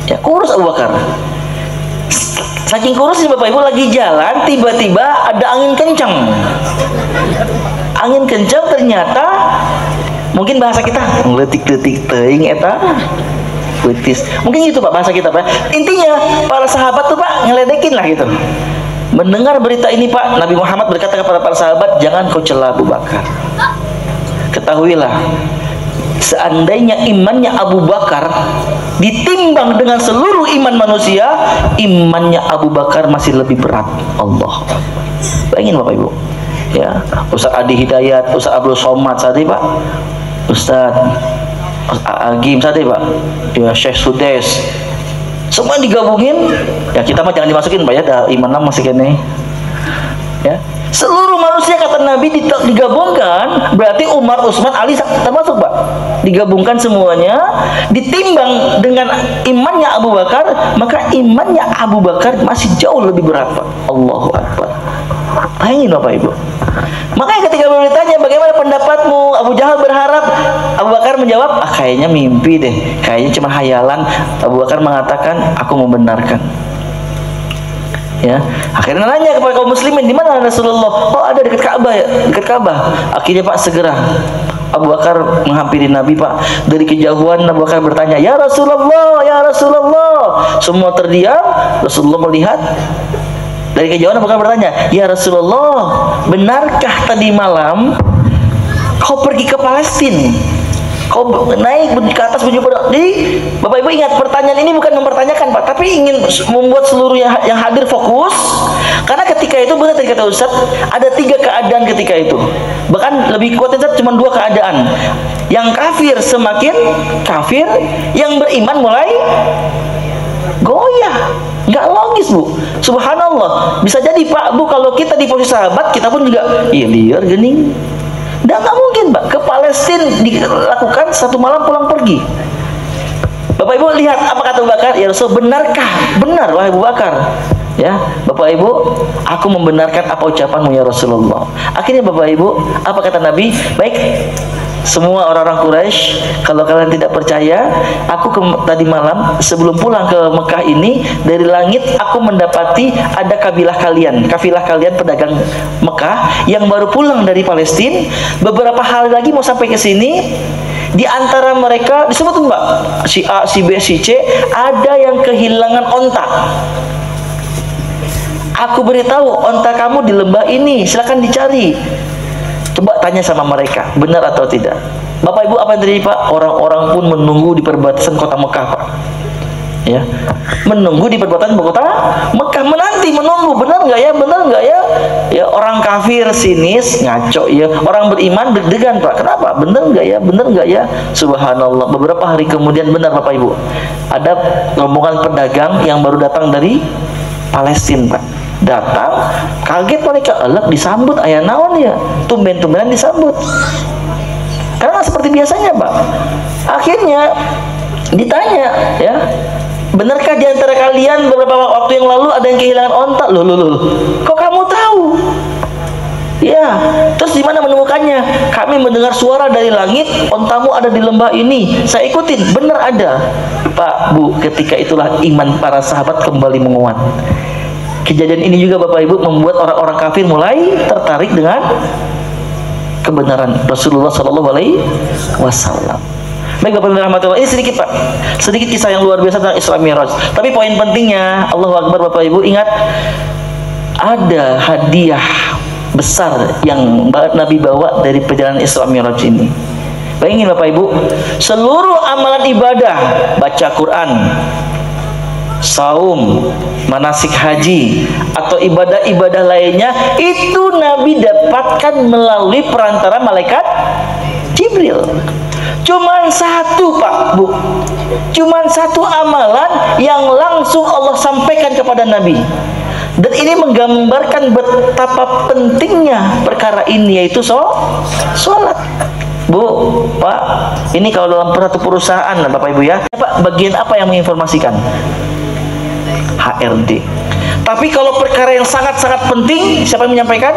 ya, kurus Abu Bakar. Saking kurusnya Bapak Ibu, lagi jalan tiba-tiba ada angin kencang. Angin kencang ternyata mungkin bahasa kita ngeletik-letik teuing eta putis. Mungkin gitu Pak bahasa kita Pak. Intinya para sahabat tuh Pak ngeledekin lah gitu. Mendengar berita ini Pak, Nabi Muhammad berkata kepada para sahabat, jangan kau cela Abu Bakar. Ketahuilah, seandainya imannya Abu Bakar ditimbang dengan seluruh iman manusia, imannya Abu Bakar masih lebih berat. Allah. Bayangin Bapak Ibu ya, Ustaz Adi Hidayat, Ustaz Abdul Somad tadi Pak, Ustaz Agim tadi Pak ya, Syekh Sudes, semua digabungin ya. Kita mah jangan dimasukin Pak ya, dah iman masih kene ya. Seluruh manusia kata Nabi digabungkan, berarti Umar, Utsman, Ali termasuk Pak, digabungkan semuanya, ditimbang dengan imannya Abu Bakar, maka imannya Abu Bakar masih jauh lebih berat Pak. Allahu Akbar. Bayangin Bapak Ibu. Makanya ketika beliau ditanya bagaimana pendapatmu, Abu Jahal berharap, Abu Bakar menjawab, kayaknya mimpi deh, kayaknya cuma hayalan. Abu Bakar mengatakan, aku membenarkan. Ya, akhirnya nanya kepada kaum muslimin, di mana Rasulullah? Oh, ada dekat Ka'bah ya, dekat Ka'bah. Akhirnya Pak segera Abu Bakar menghampiri Nabi Pak. Dari kejauhan Abu Bakar bertanya, ya Rasulullah, ya Rasulullah. Semua terdiam. Rasulullah melihat. Dari kejauhan Abu Bakar bertanya, ya Rasulullah, benarkah tadi malam kau pergi ke Palestina? Kau naik ke atas berjumpa. Jadi Bapak Ibu ingat, pertanyaan ini bukan mempertanyakan Pak, tapi ingin membuat seluruh yang hadir fokus. Karena ketika itu benar tadi kata Ustaz, ada 3 keadaan ketika itu. Bahkan lebih kuat Ustaz, cuma 2 keadaan. Yang kafir semakin kafir, yang beriman mulai goyah. Nggak logis Bu. Subhanallah. Bisa jadi Pak Bu, kalau kita di posisi sahabat, kita pun juga iya liar gening. Dan nggak mungkin Pak ke Palestina dilakukan 1 malam pulang pergi. Bapak Ibu lihat apa kata Abu Bakar, ya Rasul, benarkah? Benar wahai Abu Bakar. Ya, Bapak Ibu, aku membenarkan apa ucapanmu ya Rasulullah. Akhirnya Bapak Ibu, apa kata Nabi? Baik, semua orang-orang Quraisy, kalau kalian tidak percaya, aku tadi malam sebelum pulang ke Mekah ini, dari langit aku mendapati ada kafilah kalian pedagang Mekah yang baru pulang dari Palestina, beberapa hari lagi mau sampai ke sini. Di antara mereka disebut Mbak, si A, si B, si C, ada yang kehilangan onta. Aku beritahu, onta kamu di lembah ini, silakan dicari. Coba tanya sama mereka, benar atau tidak? Bapak Ibu, apa yang terjadi Pak? Orang-orang pun menunggu di perbatasan kota Mekah Pak. Ya, menunggu di perbatasan kota Mekah, menunggu, benar nggak ya, benar nggak ya? Ya, orang kafir sinis, ngaco ya, orang beriman deg-degan Pak. Kenapa? Benar nggak ya, benar nggak ya? Subhanallah, beberapa hari kemudian benar Bapak Ibu, ada rombongan pedagang yang baru datang dari Palestina Pak. Datang, kaget mereka, elek disambut, ayah naon ya, tumben-tumbenan disambut. Karena seperti biasanya Pak. Akhirnya ditanya, ya, benarkah di antara kalian beberapa waktu yang lalu ada yang kehilangan onta? Loh, kok kamu tahu? Ya, terus di mana menemukannya? Kami mendengar suara dari langit, ontamu ada di lembah ini. Saya ikutin, benar ada. Pak, Bu, ketika itulah iman para sahabat kembali menguat. Kejadian ini juga Bapak Ibu membuat orang-orang kafir mulai tertarik dengan kebenaran Rasulullah Shallallahu Alaihi Wasallam. Baik Bapak Ibu rahmatullah, ini sedikit Pak, sedikit kisah yang luar biasa tentang Isra Mi'raj. Tapi poin pentingnya, Allahu Akbar Bapak Ibu, ingat ada hadiah besar yang Nabi bawa dari perjalanan Isra Mi'raj ini. Bayangin Bapak Ibu, seluruh amalan ibadah, baca Quran, saum, manasik haji, atau ibadah-ibadah lainnya, itu Nabi dapatkan melalui perantara malaikat Jibril. Cuman satu Pak, Bu, cuman satu amalan yang langsung Allah sampaikan kepada Nabi. Dan ini menggambarkan betapa pentingnya perkara ini, yaitu sholat. Bu, Pak, ini kalau dalam satu perusahaan Bapak Ibu ya, Pak, bagian apa yang menginformasikan? HRD. Tapi kalau perkara yang sangat-sangat penting, siapa yang menyampaikan?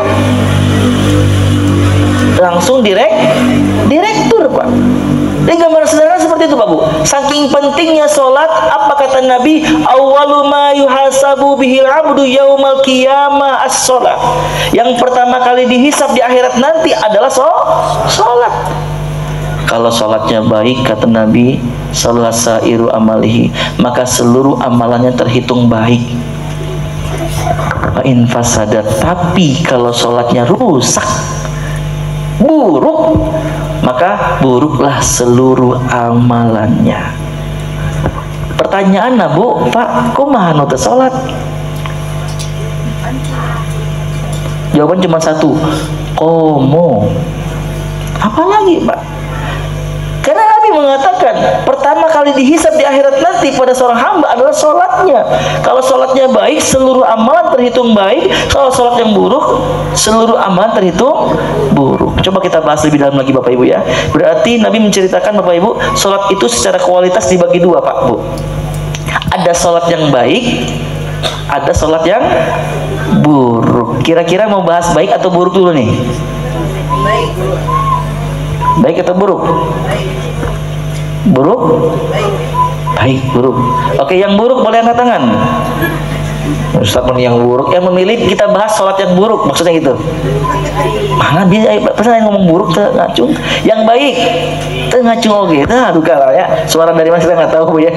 Langsung direktur Pak. Ini gambar sederhana seperti itu Pak Bu. Saking pentingnya sholat, apa kata Nabi? Awwalu ma yuhasabu bihil abdu yaumal qiyamah as-sholat. Yang pertama kali dihisab di akhirat nanti adalah sholat. Kalau sholatnya baik, kata Nabi, salasairu amalihi, maka seluruh amalannya terhitung baik. In fasadat, tapi kalau sholatnya rusak, buruk, maka buruklah seluruh amalannya. Pertanyaan Bu, Pak, kumaha nu teu sholat? Jawaban cuma satu, komo. Apalagi Pak? Karena Nabi mengatakan pertama kali dihisab di akhirat nanti pada seorang hamba adalah sholatnya. Kalau sholatnya baik, seluruh amalan terhitung baik. Kalau sholat yang buruk, seluruh amalan terhitung buruk. Coba kita bahas lebih dalam lagi Bapak Ibu ya. Berarti Nabi menceritakan Bapak Ibu, sholat itu secara kualitas dibagi dua Pak Bu. Ada sholat yang baik, ada sholat yang buruk. Kira-kira mau bahas baik atau buruk dulu nih? Baik. Baik atau buruk? Buruk? Baik, buruk. Oke, yang buruk boleh angkat tangan. Ustaz, yang buruk, yang memilih kita bahas sholat yang buruk, maksudnya gitu. Mana bisa pernah yang ngomong buruk tuh ngacung. Yang baik tuh ngacung oke. Nah, duka lah ya. Suara dari mana kita nggak tahu ya.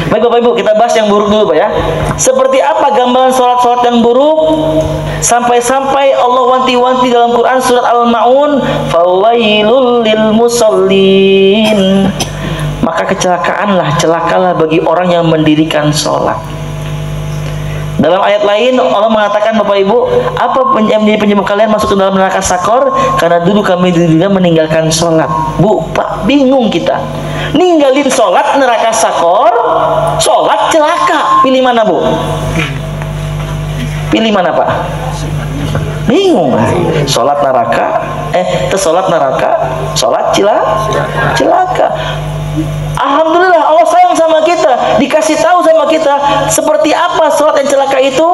Baik Bapak Ibu, kita bahas yang buruk dulu Pak ya. Seperti apa gambaran sholat yang buruk? Sampai-sampai Allah wanti-wanti dalam Quran surat Al-Maun, fawailul lil musallin. Maka kecelakaanlah, celakalah bagi orang yang mendirikan sholat. Dalam ayat lain Allah mengatakan Bapak Ibu, apa yang menjadi penyebab kalian masuk ke dalam neraka sakor? Karena dulu kami juga meninggalkan sholat. Bu, Pak, bingung kita. Ninggalin sholat neraka sakor, sholat celaka. Pilih mana Bu? Pilih mana Pak? Bingung. Sholat neraka, sholat neraka, sholat celaka. Alhamdulillah Allah sayang sama kita, dikasih tahu sama kita seperti apa sholat yang celaka itu.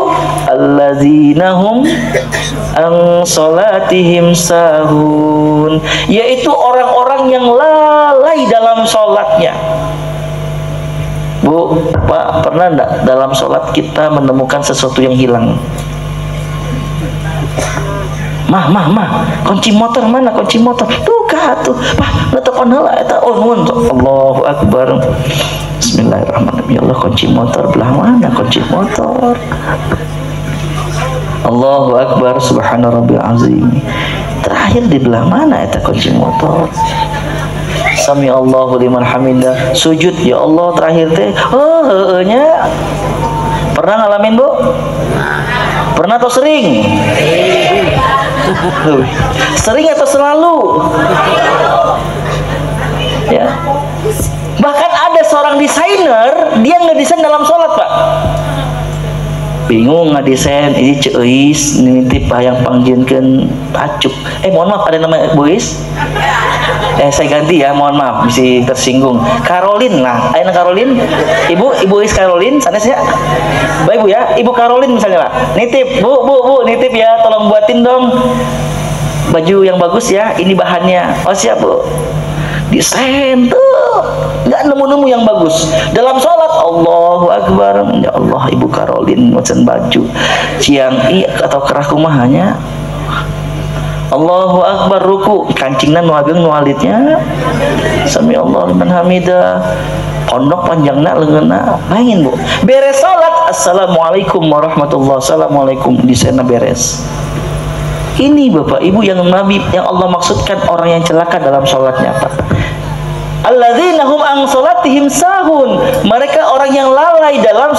Alladzinahum an sholatihim sahun, yaitu orang-orang yang lalai dalam sholatnya. Bu, Pak, pernah enggak dalam sholat kita menemukan sesuatu yang hilang? Mah, kunci motor mana? Kunci motor tuh tuh Pak, letakkan heula eta. Oh nuhun, Allahu Akbar. Bismillahirrahmanirrahim. Ya Allah, kunci motor belah mana kunci motor? Allahu Akbar, subhana rabbil azim. terakhir di belah mana eta kunci motor? Sami Allahu liman hamidah. Sujud ya Allah terakhir teh. Nya. Pernah ngalamin, Bu? Pernah atau sering? Sering atau selalu? Ya. Bahkan ada seorang desainer, dia ngedesain dalam sholat, Pak. Bingung ngadesain, ini ceis, nitip yang pangjieunkeun acuk. Mohon maaf, ada nama Bu Is? Saya ganti ya, mohon maaf, bisa tersinggung. Caroline lah, ayeuna Caroline. Ibu Is Caroline, sanes ya. Baik Bu ya, Ibu Caroline misalnya lah. Nitip, Bu, nitip ya, tolong buatin dong baju yang bagus ya, ini bahannya. Oh siap Bu. Desain tuh nggak nemu-nemu yang bagus dalam sholat. Allahu Akbar, ya Allah, Ibu Caroline macam baju ciang atau kerah kumahanya. Allahu Akbar, ruku kancingna nu ageng nu alitnya. Sami Allah liman hamidah, pondok panjangna leungeunna. Main Bu, beres sholat, assalamualaikum warahmatullahi, assalamualaikum, desainna beres. Ini Bapak Ibu yang Nabi, yang Allah maksudkan orang yang celaka dalam sholatnya apa? Alladzina hum an sholatihim sahun. Mereka orang yang lalai dalam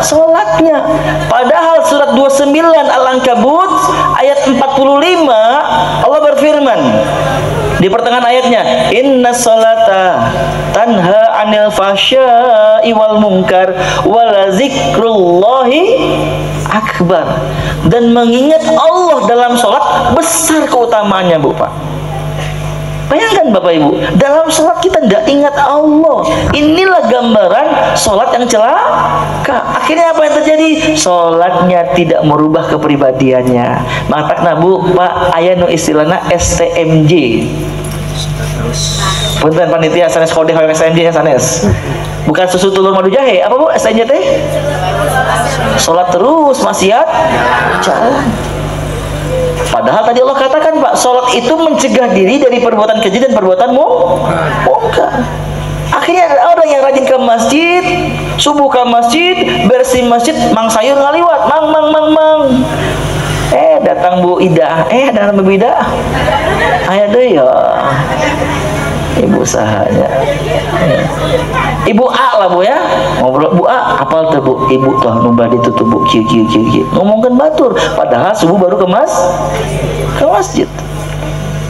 sholatnya. Padahal surat 29 Al-Ankabut ayat 45 Allah berfirman di pertengahan ayatnya, inna sholata tanha anil fahsya'i wal munkar wala zikrullahi akbar. Dan mengingat Allah dalam sholat besar keutamaannya, Bu Pak. Bayangkan Bapak Ibu, dalam sholat kita tidak ingat Allah. Inilah gambaran sholat yang celaka. Akhirnya apa yang terjadi? Sholatnya tidak merubah kepribadiannya. Matakna Bu, Pak, aya nu istilahna STMJ. Punten panitia sanes kode STMJ sanes. Bukan susu telur madu jahe. Apa Bu STMJ teh? Sholat terus, maksiat jalan. Padahal tadi Allah katakan Pak, sholat itu mencegah diri dari perbuatan keji dan perbuatan mungkar. Akhirnya ada orang yang rajin ke masjid, subuh ke masjid, bersih masjid, mang sayur ngaliwat, mang. Datang Bu Ida, ada nama Bu Ida. Aya deui ya. Ibu sahanya. Ibu A lah Bu ya. Ngobrol Bu A, apal tuh Bu? Ibu tuh nu bade tuh Bu kieu. Ngomongkeun batur, padahal subuh baru ke masjid.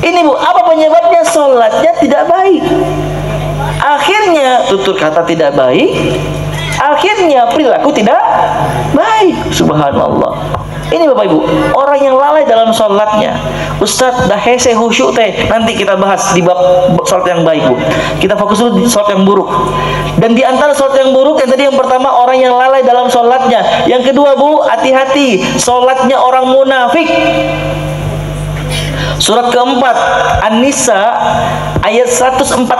Ini Bu, apa penyebabnya? Salatnya tidak baik. Akhirnya tutur kata tidak baik, akhirnya perilaku tidak baik. Subhanallah. Ini Bapak Ibu, orang yang lalai dalam sholatnya. Ustadz, dah hese khusyuk teh. Nanti kita bahas di bab sholat yang baik Bu. Kita fokus dulu di sholat yang buruk. Dan di antara sholat yang buruk, yang tadi yang pertama orang yang lalai dalam sholatnya. Yang kedua Bu, hati-hati, sholatnya orang munafik. Surat keempat An-Nisa ayat 145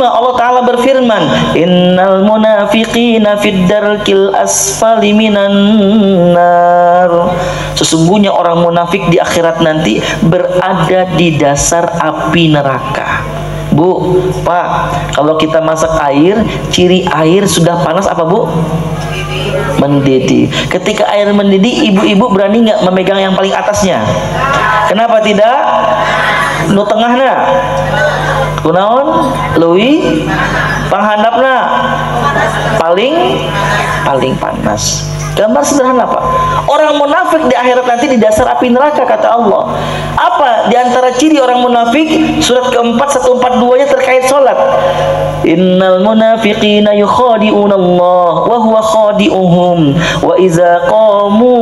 Allah Ta'ala berfirman, innal munafiqina fid darkil asfali minan nar. Sesungguhnya orang munafik di akhirat nanti berada di dasar api neraka. Bu, Pak, kalau kita masak air, ciri air sudah panas apa Bu? Mendidih. Ketika air mendidih, ibu-ibu berani nggak memegang yang paling atasnya? Kenapa tidak? Nu tengahna kunaon leuwih panghandapna paling panas. Gambar sederhana Pak. Orang munafik di akhirat nanti di dasar api neraka kata Allah. Apa di antara ciri orang munafik? Surat keempat 142-nya terkait salat. Innal munafiqina yukhadi'una Allah wa huwa khadi'uhum wa idza qamu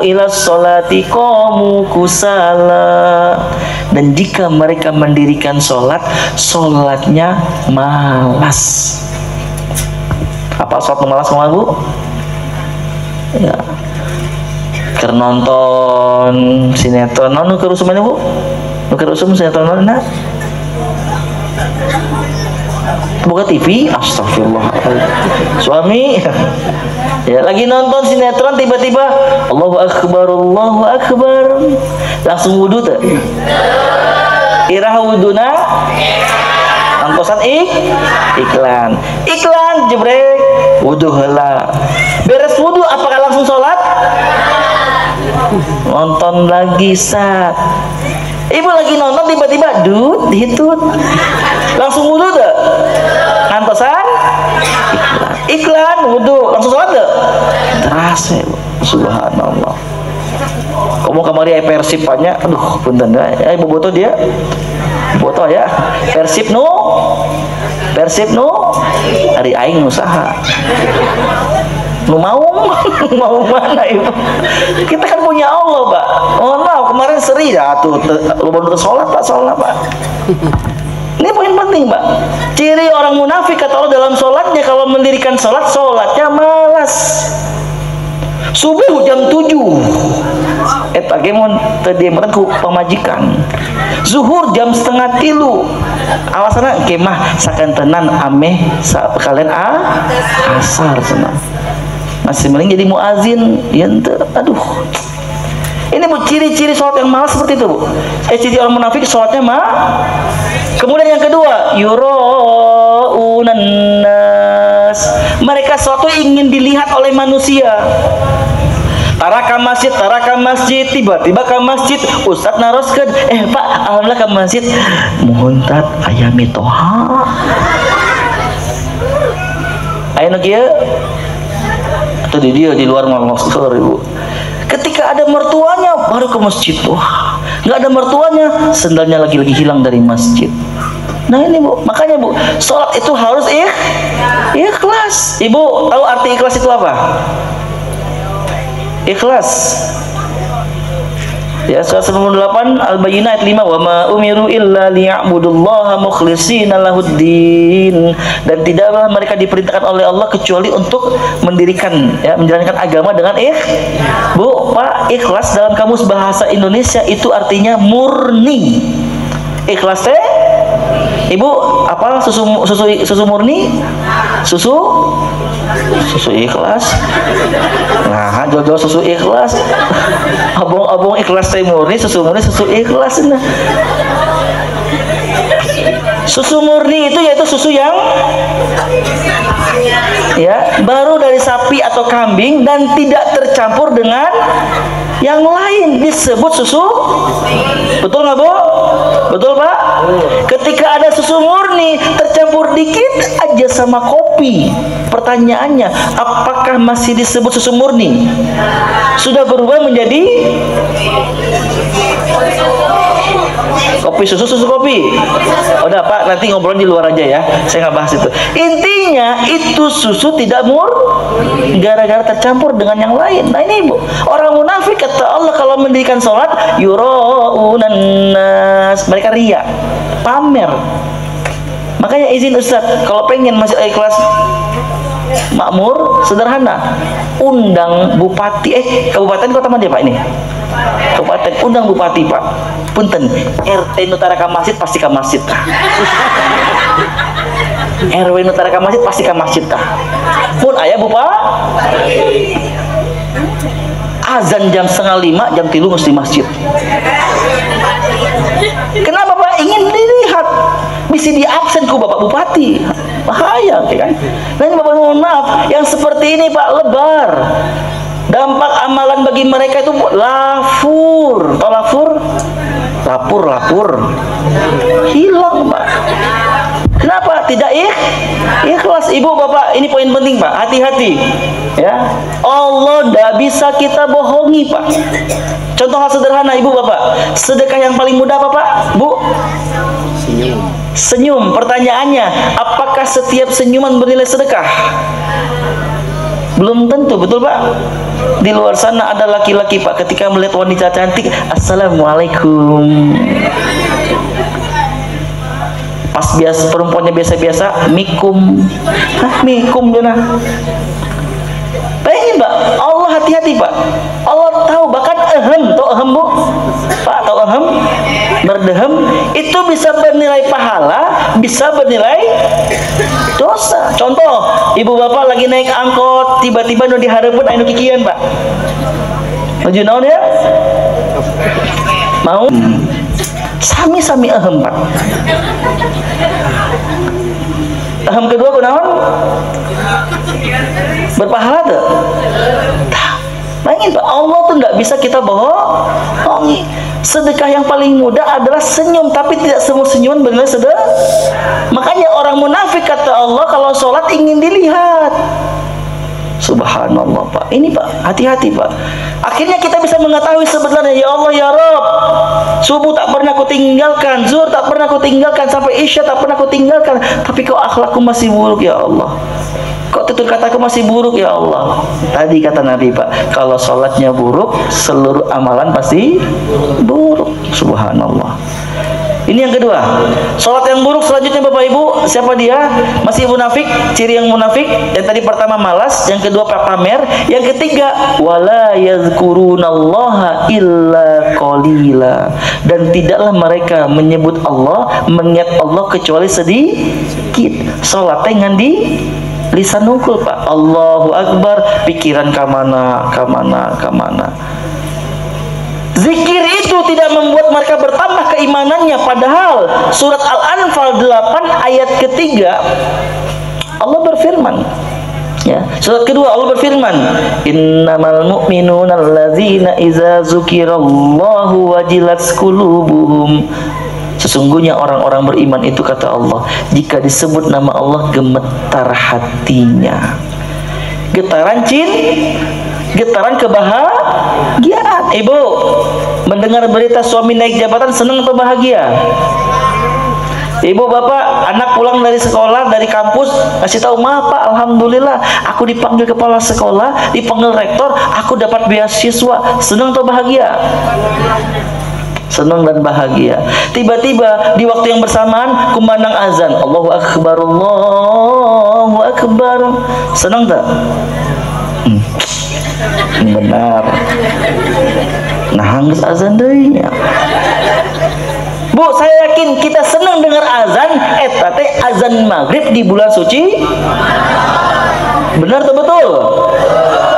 ila sholati qamu kusala. Dan jika mereka mendirikan sholat, sholatnya malas. Apa sholat malas Bu? Ya, keur nonton sinetron, nu keur usum mana Bu? Nu keur usum sinetron mana? Buka TV, astagfirullah. Suami ya lagi nonton sinetron, tiba-tiba Allahu Akbar, langsung wudu tuh. Irah wuduna angkosan iklan jebrek wudu heula. Beres wudu apakah langsung sholat? Nonton lagi Ibu lagi nonton tiba-tiba dut ditut, langsung wudu tuh, ngantosan iklan wudu langsung sholat tuh, terasa ibu. Subhanallah. Kamu kamari Persib banyak, aduh punten ibu boto dia boto ya Persib nu hari aing usaha nu mau mau mana ibu, kita kan punya Allah pak. Oh no, kemarin seri dah tuh lu baru sholat pak. Ini poin penting pak, ciri orang munafik kata Allah dalam sholatnya, kalau mendirikan sholatnya malas. Subuh jam 7 eta ge mun teu diemeun ku pamajikan. Zuhur jam 2:30 alasana engke mah sakantenan ameh kalian asar cenah. Masih mending jadi muazin ya ente. Aduh. Ini bu ciri-ciri sholat yang malas seperti itu bu. Ciri orang munafik sholatnya mah. Kemudian yang kedua, yuraunan nas. Mereka suatu ingin dilihat oleh manusia. Taraka masjid, tiba-tiba ke masjid, Ustadz naroskeun, Pak, alhamdulillah ke masjid, mohon tat aya mitoha. Aya nu kieu? Atau di dia di luar maksud ibu. Ketika ada mertuanya baru ke masjid. Wah, nggak ada mertuanya, sendalnya lagi hilang dari masjid. Nah ini bu, makanya bu, sholat itu harus ikhlas. Ibu tahu arti ikhlas itu apa? Ikhlas. Ya, surah 98 Al-Bayyinah ayat 5, wa ma umiru illa liya'budullaha mukhlishina lahuddin, dan tidaklah mereka diperintahkan oleh Allah kecuali untuk mendirikan menjalankan agama dengan Bu, Pak, ikhlas dalam kamus bahasa Indonesia itu artinya murni. Ikhlas teh Ibu apa susu murni? Susu ikhlas. Nah, jodoh susu ikhlas. Abong ikhlas teh murni, susu ikhlas. Nah. Susu murni itu yaitu susu yang baru dari sapi atau kambing dan tidak tercampur dengan yang lain, disebut susu. Betul nggak bu? Betul pak? Ketika ada susu murni tercampur dikit aja sama kopi, pertanyaannya apakah masih disebut susu murni? Sudah berubah menjadi kopi susu kopi. Udah pak, nanti ngobrol di luar aja ya, saya nggak bahas itu. Intinya itu susu tidak gara-gara tercampur dengan yang lain. Nah ini bu, orang munafik kata Allah kalau mendirikan sholat yuraunan nas, mereka ria, pamer. Makanya izin Ustaz, kalau pengen masih ikhlas makmur sederhana, undang bupati kabupaten kota mana pak ini? Kabupaten, undang bupati pak. Punten, RT Nutara ka masjid pasti ka masjid kah? RW Nutara ka masjid pasti ka masjid kah? Pun ayah bupati. Azan jam 4:30, jam 3 mesti masjid. Kenapa pak? Ingin dilihat. Bisa di absen ku bapak bupati. Bahaya kan? Nah ini bapak mohon maaf, yang seperti ini pak lebar. Dampak amalan bagi mereka itu lafur. Tahu lafur? Lapur hilang pak. Kenapa? Tidak ikhlas. Ibu bapak, ini poin penting pak, hati-hati ya. Allah tidak bisa kita bohongi pak. Contoh hal sederhana ibu bapak, sedekah yang paling mudah apa pak? Bu? Senyum. Pertanyaannya, apakah setiap senyuman bernilai sedekah? Belum tentu, betul pak? Di luar sana ada laki-laki pak, ketika melihat wanita cantik, assalamualaikum. Pas perempuannya biasa-biasa, mikum. Mikum dona. Pengen pak, Allah hati-hati pak. Allah tahu, bahkan tahu bu? Pak, tahu berdehem itu bisa bernilai pahala, bisa bernilai dosa. Contoh, ibu bapak lagi naik angkot, tiba-tiba nu dihareupeun anu kikian pak. Nuju naon ya? Mau? Sami-sami pak. Kedua kunaon? Berpahala tuh. Bayangin pak, Allah tuh nggak bisa kita bohongi. Sedekah yang paling mudah adalah senyum, tapi tidak semua senyuman benar sedekah. Makanya orang munafik kata Allah kalau sholat ingin dilihat. Subhanallah Pak. Ini Pak, hati-hati Pak. Akhirnya kita bisa mengetahui sebenarnya, ya Allah ya Rabb, subuh tak pernah aku tinggalkan, zuhur tak pernah aku tinggalkan, sampai isya tak pernah aku tinggalkan, tapi kok akhlakku masih buruk ya Allah, kok tutur kataku masih buruk ya Allah. Tadi kata Nabi Pak, kalau sholatnya buruk, seluruh amalan pasti buruk. Subhanallah. Ini yang kedua. Sholat yang buruk selanjutnya Bapak Ibu, siapa dia? Masih munafik. Ciri yang munafik, yang tadi pertama malas, yang kedua pamer, yang ketiga wala yazkurunallaha illa qalila, dan tidaklah mereka menyebut Allah, mengingat Allah kecuali sedikit. Sholatnya dengan di lisan nukul Pak. Allahu Akbar, pikiran kamana. Zikir itu tidak membuat mereka bertambah keimanannya. Padahal surat Al-Anfal 8 ayat ketiga Allah berfirman, ya, surat kedua Allah berfirman, innamal mu'minuna alladzina iza zukirallahu wajilat qulubuhum. Sesungguhnya orang-orang beriman itu, kata Allah, jika disebut nama Allah gemetar hatinya. Getaran getaran kebahagiaan. Ibu mendengar berita suami naik jabatan, senang atau bahagia? Ibu bapak, anak pulang dari sekolah, dari kampus, kasih tahu, maaf Pak, alhamdulillah aku dipanggil kepala sekolah, dipanggil rektor, aku dapat beasiswa. Senang atau bahagia? Senang dan bahagia. Tiba-tiba di waktu yang bersamaan kumandang azan, Allahu Akbar, Allahu Akbar. Senang tak? Benar. Nah, hanggus azan deunya. Bu, saya yakin kita senang dengar azan, eta teh azan maghrib di bulan suci. Benar atau betul?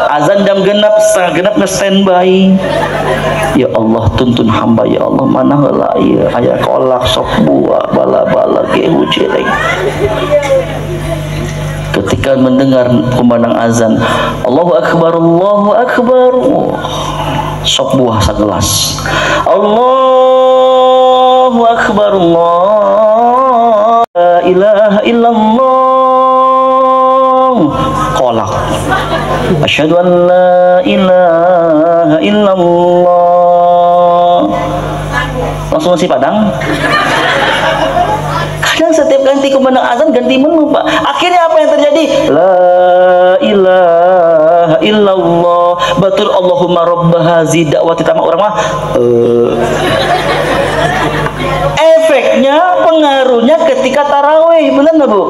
Azan jam genap, setengah genap nge-standby. Ya Allah, tuntun hamba ya Allah, mana heula ieu aya kolak sok buah bala-bala ge hujeleng. Ketika mendengar kumandang azan, Allahu Akbar, Allahu Akbar, sok buah sagelas. Allahu Akbar, Allah, la ilaha illallah, kolak. Asyhadu an la ilaha illallah. Langsung nasi padang. Kadang setiap ganti kumandang azan ganti menu Pak. Akhirnya apa yang terjadi? La ilaha illallah. Batul Allahumma rabb hazi da'wati tamah, orang mah efeknya, pengaruhnya ketika tarawih, benar nggak Bu?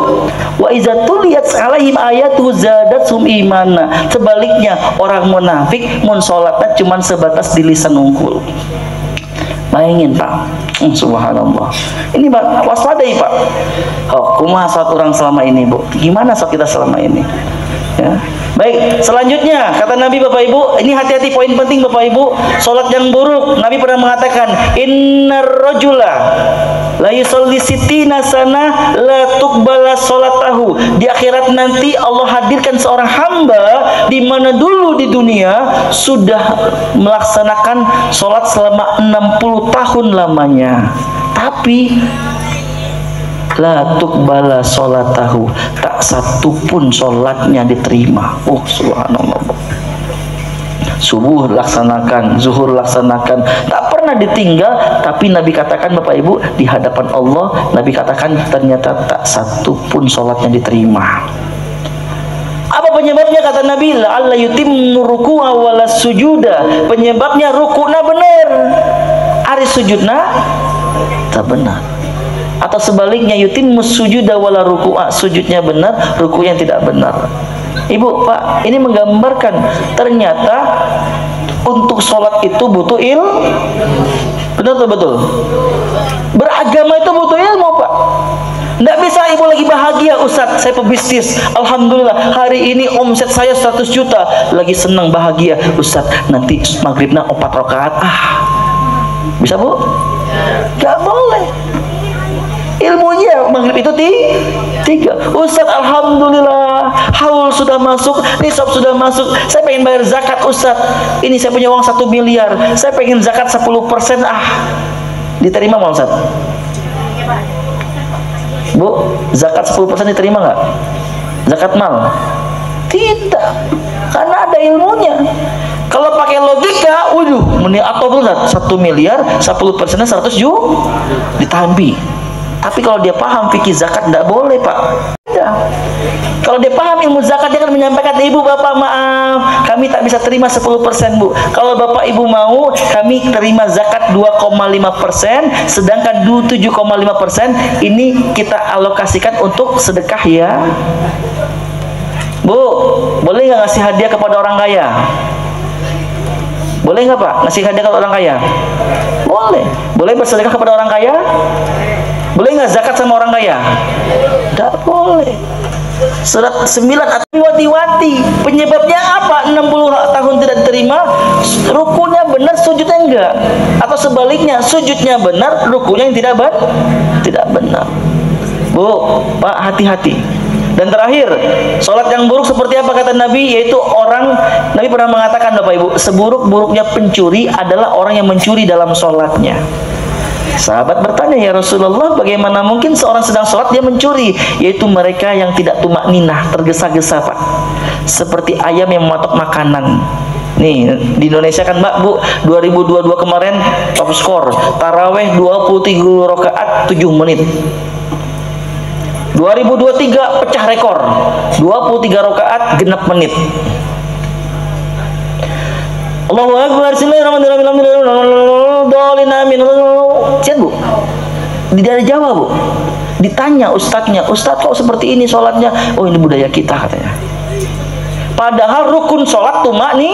Wa iza tuliyat alaihim ayatu zadatsum imana. Sebaliknya orang munafik mun salatnya cuma sebatas di lisan unggul. Bayangin Pak, subhanallah. Ini Pak, waspadai Pak. Oh, kumaha salat orang selama ini Bu? Gimana salat kita selama ini? Ya. Baik, selanjutnya kata Nabi Bapak Ibu, ini hati-hati, poin penting Bapak Ibu, salat yang buruk. Nabi pernah mengatakan, innar rajula la yusalli sittina sana la tuqbala salatahu. Di akhirat nanti Allah hadirkan seorang hamba di mana dulu di dunia sudah melaksanakan salat selama 60 tahun lamanya, tapi la tuqbala salatahu, tak satu pun salatnya diterima. Oh subhanallah. Subuh laksanakan, zuhur laksanakan, tak pernah ditinggal, tapi Nabi katakan Bapak Ibu, di hadapan Allah Nabi katakan ternyata tak satu pun salatnya diterima. Apa penyebabnya? Kata Nabi, la'alla yutimmu ruku'a wala sujuda. Penyebabnya rukuna benar, ari sujudna tak benar. Atau sebaliknya, yutimmu sujuda wala ruku'a, sujudnya benar, ruku'nya tidak benar. Ibu, Pak, ini menggambarkan ternyata untuk sholat itu butuh ilmu. Benar atau betul? Beragama itu butuh ilmu, Pak. Nggak bisa ibu lagi bahagia, Ustaz, saya pebisnis, alhamdulillah hari ini omset saya 100 juta, lagi senang bahagia, Ustaz, nanti maghribnya 4 rakaat. Bisa Bu? Nggak boleh. Ilmunya maghrib itu 3. Ustaz, alhamdulillah, haul sudah masuk, nisab sudah masuk. Saya pengen bayar zakat Ustaz. Ini saya punya uang 1 miliar. Saya pengen zakat 10%. Diterima nggak Ustaz? Bu, zakat 10% diterima nggak? Zakat mal? Tidak, karena ada ilmunya. Kalau pakai logika, atau benar 1 miliar, 10%-nya 100 juta ditambi. Tapi kalau dia paham fikih zakat, tidak boleh Pak. Tidak. Kalau dia paham ilmu zakat, dia akan menyampaikan, Ibu Bapak maaf, kami tak bisa terima 10% Bu. Kalau Bapak Ibu mau, kami terima zakat 2,5%, sedangkan 7,5% ini kita alokasikan untuk sedekah ya. Bu, boleh nggak ngasih hadiah kepada orang kaya? Boleh nggak Pak ngasih hadiah kepada orang kaya? Boleh. Boleh bersedekah kepada orang kaya? Boleh nggak zakat sama orang kaya? Tidak boleh. Surat 9 At-Wati-wati. Penyebabnya apa? 60 tahun tidak diterima, rukunya benar, sujudnya enggak. Atau sebaliknya, sujudnya benar, rukunya yang tidak benar. Bu, Pak, hati-hati. Dan terakhir, sholat yang buruk seperti apa kata Nabi? Yaitu Nabi pernah mengatakan Bapak Ibu, seburuk-buruknya pencuri adalah orang yang mencuri dalam sholatnya. Sahabat bertanya, ya Rasulullah, bagaimana mungkin seorang sedang sholat dia mencuri? Yaitu mereka yang tidak tumakninah, tergesa-gesa Pak, seperti ayam yang mematok makanan. Nih, di Indonesia kan Mbak, Bu, 2022 kemarin top skor taraweh 23 rakaat 7 menit. 2023 pecah rekor 23 rakaat genap menit. Allahu Akbar. Siap Bu, di daerah Jawa Bu, ditanya ustadznya, Ustadz kok seperti ini sholatnya? Oh, ini budaya kita katanya. Padahal rukun sholat tumak nih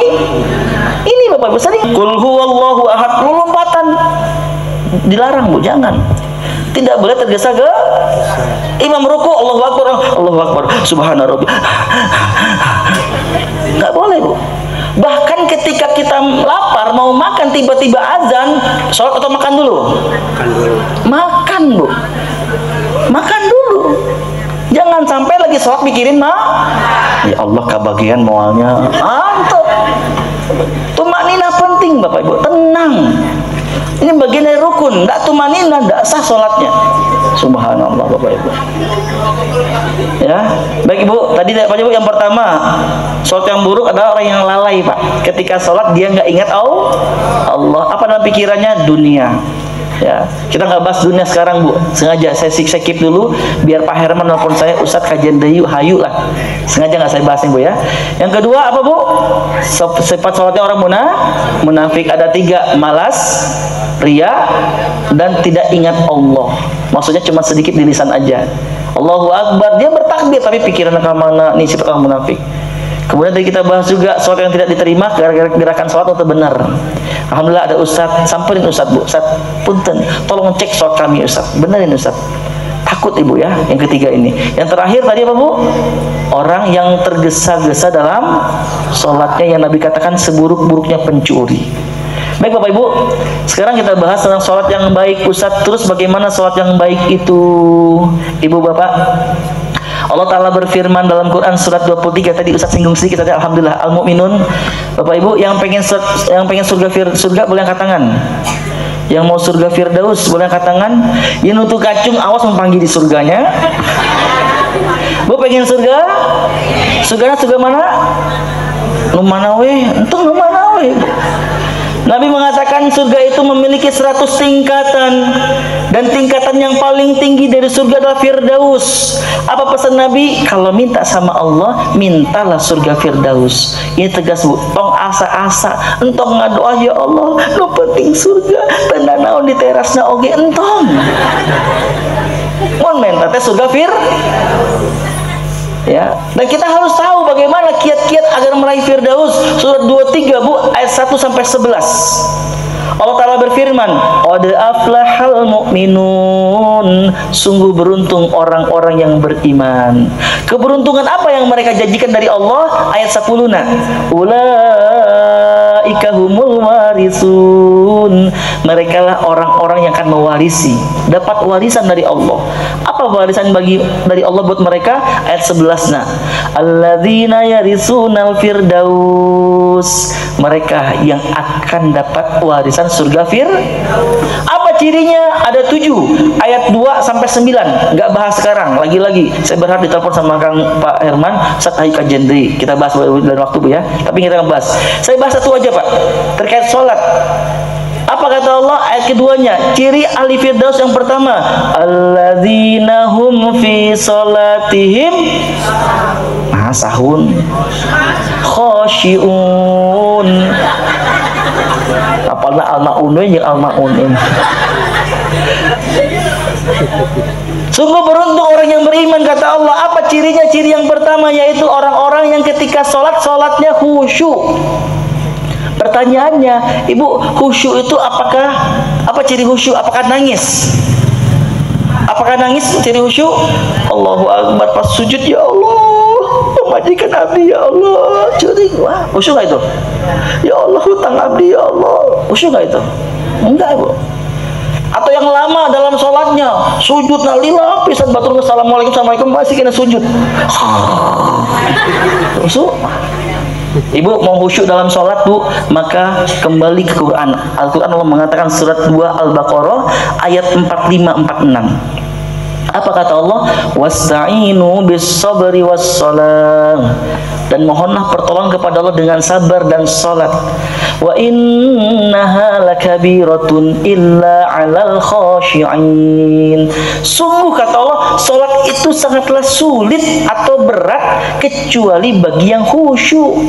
ini Bapak Ibu sering qul huwallahu ahad, lompatan dilarang Bu, jangan. Tidak boleh tergesa-gesa. Imam ruku Allahu Akbar, subhana rabbi. Nggak boleh Bu. Bahkan ketika kita lapar mau makan, tiba-tiba azan, sholat atau makan dulu? Makan Bu. Makan dulu. Jangan sampai lagi sholat mikirin ya Allah kebagian mualnya. Tumakninah penting Bapak Ibu, tenang. Ini bagian dari rukun. Tidak tumanina, tidak sah sholatnya. Subhanallah Bapak Ibu. Ya, baik Ibu. Tadi Pak Ibu yang pertama, sholat yang buruk adalah orang yang lalai Pak. Ketika sholat dia nggak ingat Allah. Apa dalam pikirannya? Dunia. Ya, kita nggak bahas dunia sekarang Bu. Sengaja saya skip dulu biar Pak Herman nelfon saya, Ustadz kajian Dayu hayu lah. Sengaja nggak saya bahas Bu ya. Yang kedua apa Bu? Sifat sholatnya orang munafik ada 3, malas, ria, dan tidak ingat Allah. Maksudnya cuma sedikit di lisan aja. Allahu Akbar, dia bertakbir tapi pikirannya ke mana? Nih sifat orang munafik. Kemudian tadi kita bahas juga sholat yang tidak diterima gara-gara gerakan sholat atau benar. Alhamdulillah ada Ustadz, samperin Ustadz Bu, Ustadz punten, tolong cek sholat kami Ustadz, benerin Ustadz. Takut Ibu ya. Yang ketiga ini. Yang terakhir tadi apa Bu? Orang yang tergesa-gesa dalam sholatnya, yang Nabi katakan seburuk-buruknya pencuri. Baik Bapak Ibu, sekarang kita bahas tentang sholat yang baik Ustadz. Terus bagaimana sholat yang baik itu Ibu Bapak? Allah Ta'ala berfirman dalam Quran surat 23, tadi Ustaz singgung sedikit tadi, alhamdulillah, Al-Mu'minun. Bapak Ibu yang pengen surga boleh angkat tangan. Yang mau surga Firdaus boleh angkat tangan. Yang nutup kacung awas memanggil di surganya. Bu pengen surga? Surga mana? Lumana weh, entung lumana weh. Nabi mengatakan surga itu memiliki 100 tingkatan, dan tingkatan yang paling tinggi dari surga adalah Firdaus. Apa pesan Nabi? Kalau minta sama Allah, mintalah surga Firdaus. Ini tegas Bu, tong asa-asa, entong ngadoa ya Allah, no penting surga, tanda naon di terasna oge entong. Mon minta teh surga ya. Dan kita harus tahu bagaimana kiat-kiat agar meraih Firdaus. Surat 23 Bu, ayat 1 sampai 11. Allah Ta'ala berfirman, qad aflahal mu'minun, sungguh beruntung orang-orang yang beriman. Keberuntungan apa yang mereka janjikan dari Allah? Ayat 10. ulaika humul warisun. Mereka lah orang-orang yang akan mewarisi, dapat warisan dari Allah. Apa warisan dari Allah buat mereka? Ayat 11-nya, alladzina yarisunal firdaus, mereka yang akan dapat warisan surga Apa cirinya? Ada 7, ayat 2 sampai 9. Nggak bahas sekarang. Lagi-lagi saya berharap ditelepon sama Kang Pak Herman, Ustaz Haika Jendri. Kita bahas dalam waktu Bu ya. Tapi kita akan bahas. Saya bahas satu aja Pak, terkait sholat. Apa kata Allah ayat keduanya? Ciri ahli firdaus yang pertama, alladzina hum fi sholatihim sahun khosyi'un. Apalagi al-ma'unun yang al-ma'unin. Sungguh beruntung orang yang beriman, kata Allah. Apa cirinya? Ciri yang pertama yaitu orang-orang yang ketika sholatnya khusyuk. Pertanyaannya, Ibu, khusyuk itu apa ciri khusyuk? Apakah nangis? Apakah nangis ciri khusyuk? Allahu Akbar pas sujud, ya Allah, majikan abdi ya Allah, curi. Wah, khusyuk nggak itu? Ya Allah, hutang abdi ya Allah, khusyuk nggak itu? Enggak Bu. Atau yang lama dalam sholatnya, sujud nalillah pisan batur assalamualaikum masih kena sujud. Khusyuk. Ibu mau khusyuk dalam sholat Bu, maka kembali ke Quran. Al-Quran Allah mengatakan surat 2 Al-Baqarah ayat 45-46. Apa kata Allah? Wasta'inu bis-sabri was-salam. Dan mohonlah pertolongan kepada Allah dengan sabar dan salat. Wa innaha lakabiratun illa 'alal khashi'in. Sungguh kata Allah, salat itu sangatlah sulit atau berat kecuali bagi yang khusyuk.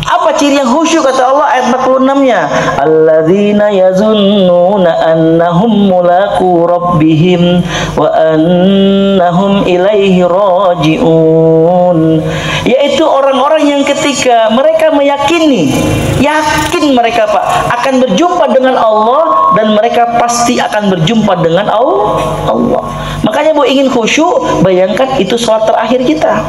Apa ciri yang khusyuk kata Allah ayat 46-nya? Alladzina yazunnuna annahum mulaqu rabbihim wa annahum ilaihi raji'un. Yaitu orang-orang yang ketika mereka meyakini, yakin mereka Pak akan berjumpa dengan Allah dan mereka pasti akan berjumpa dengan Allah. Makanya Bu, ingin khusyuk, bayangkan itu sholat terakhir kita.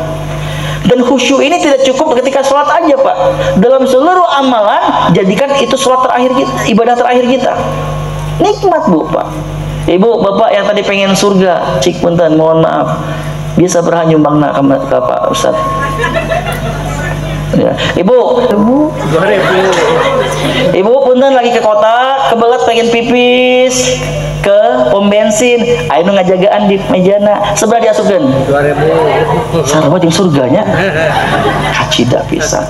Dan khusyuk ini tidak cukup ketika sholat aja Pak. Dalam seluruh amalan, jadikan itu sholat terakhir kita, ibadah terakhir kita. Nikmat Bu Pak. Ibu, Bapak yang tadi pengen surga, cik punten, mohon maaf, bisa berhanyumbang nak ke Pak Ustaz. Ya. Ibu punten lagi ke kota, kebelet pengen pipis, ke pom bensin, ayo ngajagaan di mejana, sebelah diasupkeun 2000 sarwa jeung surganya kacida pisan.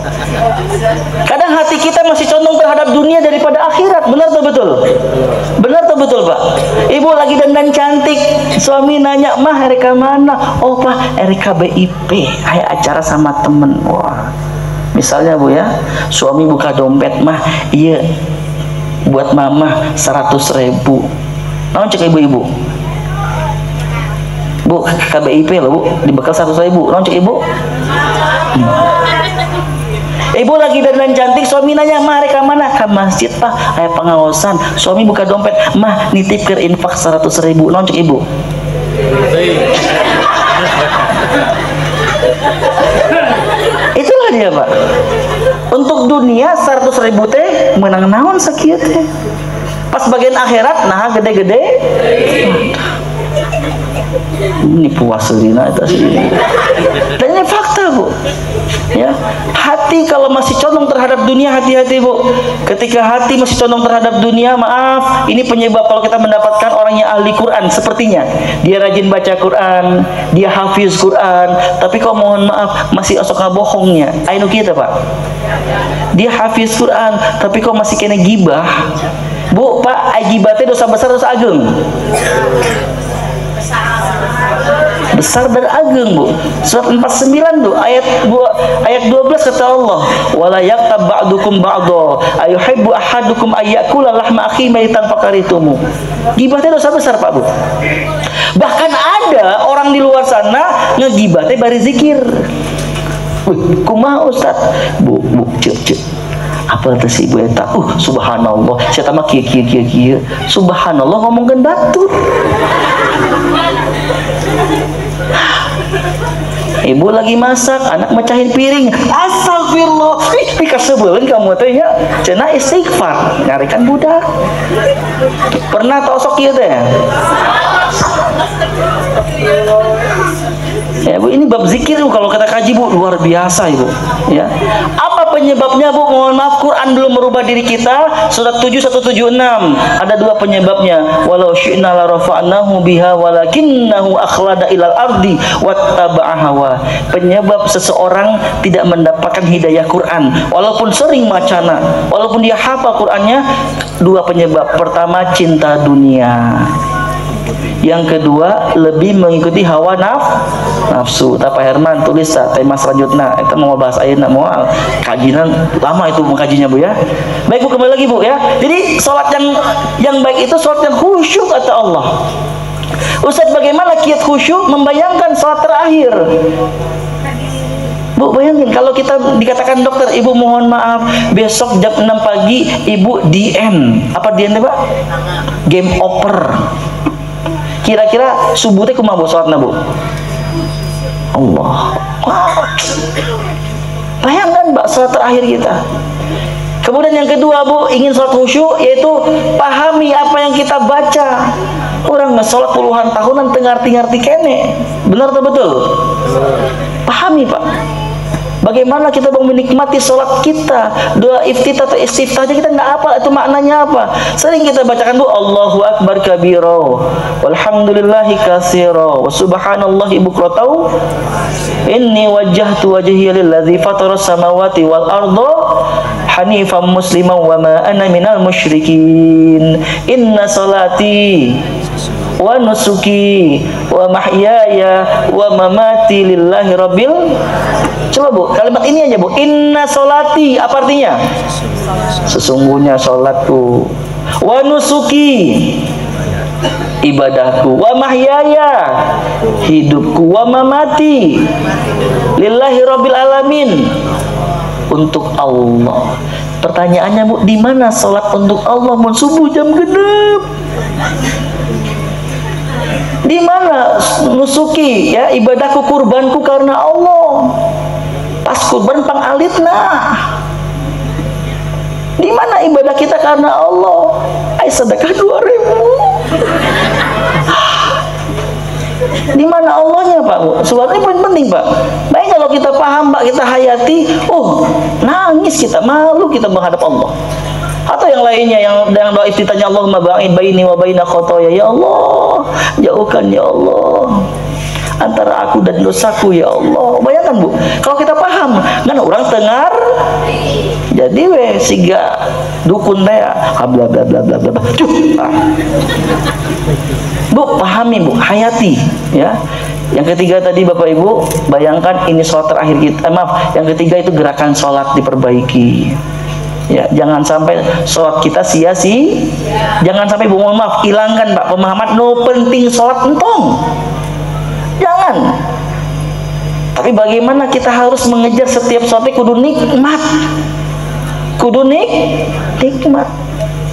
Kadang hati kita masih condong terhadap dunia daripada akhirat. Benar tuh betul? Benar tuh betul Pak? Ibu lagi dandan cantik, suami nanya, mah Erika mana? Oh Pak, Erika BIP, aya acara sama temen. Wah, misalnya Bu ya, suami buka dompet, mah iya buat mama 100.000. Naon cek ibu-ibu? Bu, KBIP loh Bu, dibekal 100.000. Naon cek ibu? Ibu lagi dandan cantik, suami nanya, mah reka mana? Ke masjid Pak, aya pengawasan. Suami buka dompet, mah nitip ke infak 100.000. Naon cek ibu? Itulah dia Pak. Untuk dunia 100.000 teh menang naon sakieu teh. Pas bagian akhirat nah gede-gede. Ini puas dina eta sih. Dan ini fakta Bu. Ya, hati kalau masih condong terhadap dunia, hati-hati Bu. Ketika hati masih condong terhadap dunia, maaf, ini penyebab kalau kita mendapatkan orang yang ahli Quran sepertinya. Dia rajin baca Quran, dia hafiz Quran, tapi kok mohon maaf masih osok ngabohongnya. Ainu kita Pak. Dia hafiz Quran, tapi kok masih kena gibah. Bu, Pak, gibatnya dosa besar dosa agung. Besar dan agung Bu. Surat 49 tuh ayat 12 kata Allah, wala yaktab ba'dukum ba'dha ayuhibbu ahadukum ayyakula lahma akhi maitan fakaritumu. Gibatnya dosa besar Pak Bu. Bahkan ada orang di luar sana ngegibatnya bari zikir. Wih, kumaha Ustaz? Bu, cek. Apa itu si ibu eta? Subhanallah, saya tambah kieu. Subhanallah ngomongkeun batur. ibu lagi masak, anak mecahin piring, astagfirullah, ih kasebeuleun kamu teh nya, cenah istighfar ngarikan budak. Pernah tos sok kieu teh? Ya Bu, ini bab zikir Bu, kalau kita kaji Bu luar biasa Ibu. Ya. Apa penyebabnya Bu? Mohon maaf, Quran belum merubah diri kita. Surat 7 176 ada dua penyebabnya. Walau syi'na la rafa'nahu biha walakinnahu akhlada ilal ardi wattaba'a hawa. Penyebab seseorang tidak mendapatkan hidayah Quran walaupun sering macana, walaupun dia hafal Qurannya, dua penyebab. Pertama, cinta dunia. Yang kedua, lebih mengikuti hawa nafsu. Pak Herman tulis tema selanjutnya kita mau bahas ayeuna moal kajian lama itu mengkajinya Bu ya. Baik Bu, kembali lagi Bu ya. Jadi salat yang baik itu salat yang khusyuk kata Allah. Ustaz, bagaimana kiat khusyuk? Membayangkan salat terakhir. Bu, bayangin kalau kita dikatakan dokter, ibu mohon maaf besok jam 6 pagi ibu DN. Apa DN Pak? Game over. Kira-kira subuh teh kumaha Bu salatna Bu? Allah. Bayangkan Mbak salat terakhir kita. Kemudian yang kedua Bu, ingin salat khusyuk yaitu pahami apa yang kita baca. Orang nggak salat puluhan tahunan ngarti-ngarti kene. Benar atau betul? Pahami Pak. Bagaimana kita mau menikmati sholat kita, doa iftitah atau istiftah aja kita nggak apa itu maknanya apa. Sering kita bacakan Bu, Allahu Akbar kabiro, walhamdulillahi katsiro, wa subhanallahi bukratan, inni wajjahtu wajhiya lilladzi fataras samawati wal arda hanifan musliman wa ma ana minal musyrikin. Inna salati wa nusuki wa mahyaya wa mamati lillahi rabbil. Coba Bu, kalimat ini aja Bu. Inna solati, apa artinya? Sesungguhnya solatku. Wa nusuki, ibadahku. Wa mahyaya, hidupku. Wa mamati, lillahi rabbil alamin, untuk Allah. Pertanyaannya Bu, di mana solat untuk Allah mun subuh jam genep? Di mana nusuki ya ibadahku, kurbanku karena Allah? Pas kurban pang alitna. Di mana ibadah kita karena Allah? Ai sedekah 2000. Di mana Allahnya Pak Bu? Sebenarnya paling penting Pak. Baik kalau kita paham Pak, kita hayati, oh nangis kita, malu kita menghadap Allah. Atau yang lainnya yang doa iftitahnya Allahumma ba'id baini wa baina khotoya, ya Allah jauhkan ya Allah antara aku dan dosaku ya Allah. Bayangkan Bu, kalau kita paham kan orang tengar jadi siga dukun teh bla bla bla bla bla. Bu, pahami Bu, hayati ya. Yang ketiga tadi Bapak Ibu, bayangkan ini sholat terakhir kita. Maaf, yang ketiga itu gerakan sholat diperbaiki. Ya, jangan sampai sholat kita sia-sia. Jangan sampai Bu, mohon maaf, hilangkan Pak pemahaman no penting sholat entong. Jangan. Tapi bagaimana kita harus mengejar setiap sholat kudu nikmat. Kudu nikmat.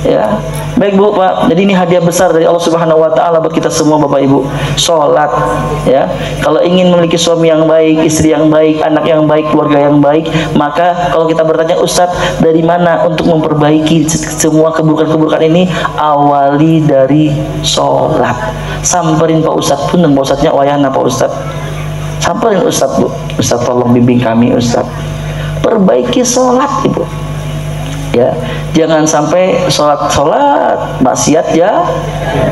Ya. Baik Bu Pak, jadi ini hadiah besar dari Allah Subhanahu wa taala buat kita semua Bapak Ibu. Salat ya. Kalau ingin memiliki suami yang baik, istri yang baik, anak yang baik, keluarga yang baik, maka kalau kita bertanya Ustadz dari mana untuk memperbaiki semua keburukan-keburukan ini, awali dari salat. Samperin Pak Ustadz pun dan Pak Ustadznya wayahna Pak Ustadz. Samperin Ustadz Bu. Ustadz tolong bimbing kami Ustadz. Perbaiki salat Ibu. Ya, jangan sampai sholat maksiat ya,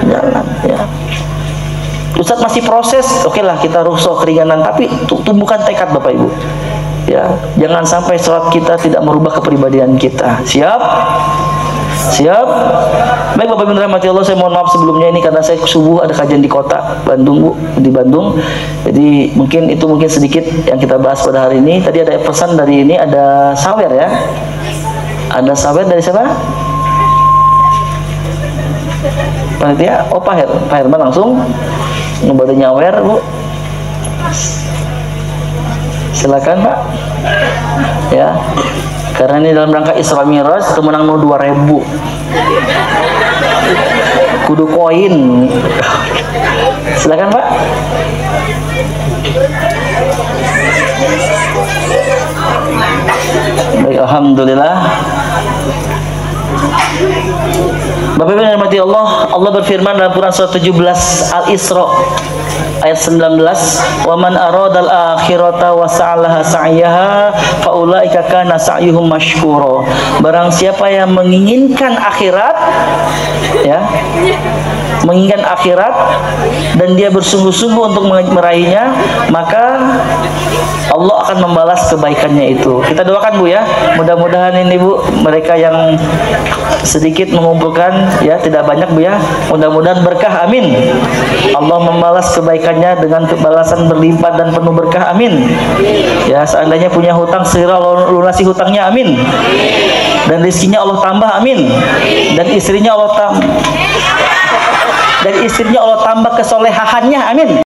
jangan ya. Ustadz masih proses, oke lah kita rukhsah keringanan, tapi tumbuhkan tekad Bapak Ibu. Ya, jangan sampai sholat kita tidak merubah kepribadian kita. Siap? Siap? Baik Bapak Ibu rahmati Allah, saya mohon maaf sebelumnya ini karena saya subuh ada kajian di kota Bandung Bu, di Bandung. Jadi mungkin sedikit yang kita bahas pada hari ini. Tadi ada pesan dari ini, ada sawer ya. Ada sahabat dari siapa? Panitia? Oh Pak Herman langsung ngebada nyawer Bu. Silakan Pak. Ya. Karena ini dalam rangka Isra Miraj itu menang 2000. Kudu koin. Silakan Pak. Baik, alhamdulillah. Bapak Ibu yang dirahmati Allah, Allah berfirman dalam Quran surah 17 Al-Isra ayat 19, "Wa man aradal akhirata wa sa'alaha sa'yaha fa ulaika kana sa'yuhum mashkura." Barang siapa yang menginginkan akhirat, ya, menginginkan akhirat dan dia bersungguh-sungguh untuk meraihnya, maka Allah akan membalas kebaikannya itu. Kita doakan Bu ya, mudah-mudahan ini Bu, mereka yang sedikit mengumpulkan ya, tidak banyak Bu ya, mudah-mudahan berkah, amin. Allah membalas kebaikannya dengan kebalasan berlimpah dan penuh berkah, amin. Ya, seandainya punya hutang, segera Allah lunasi hutangnya, amin. Dan rezekinya Allah tambah, amin. Dan istrinya Allah tambah kesolehahannya, amin.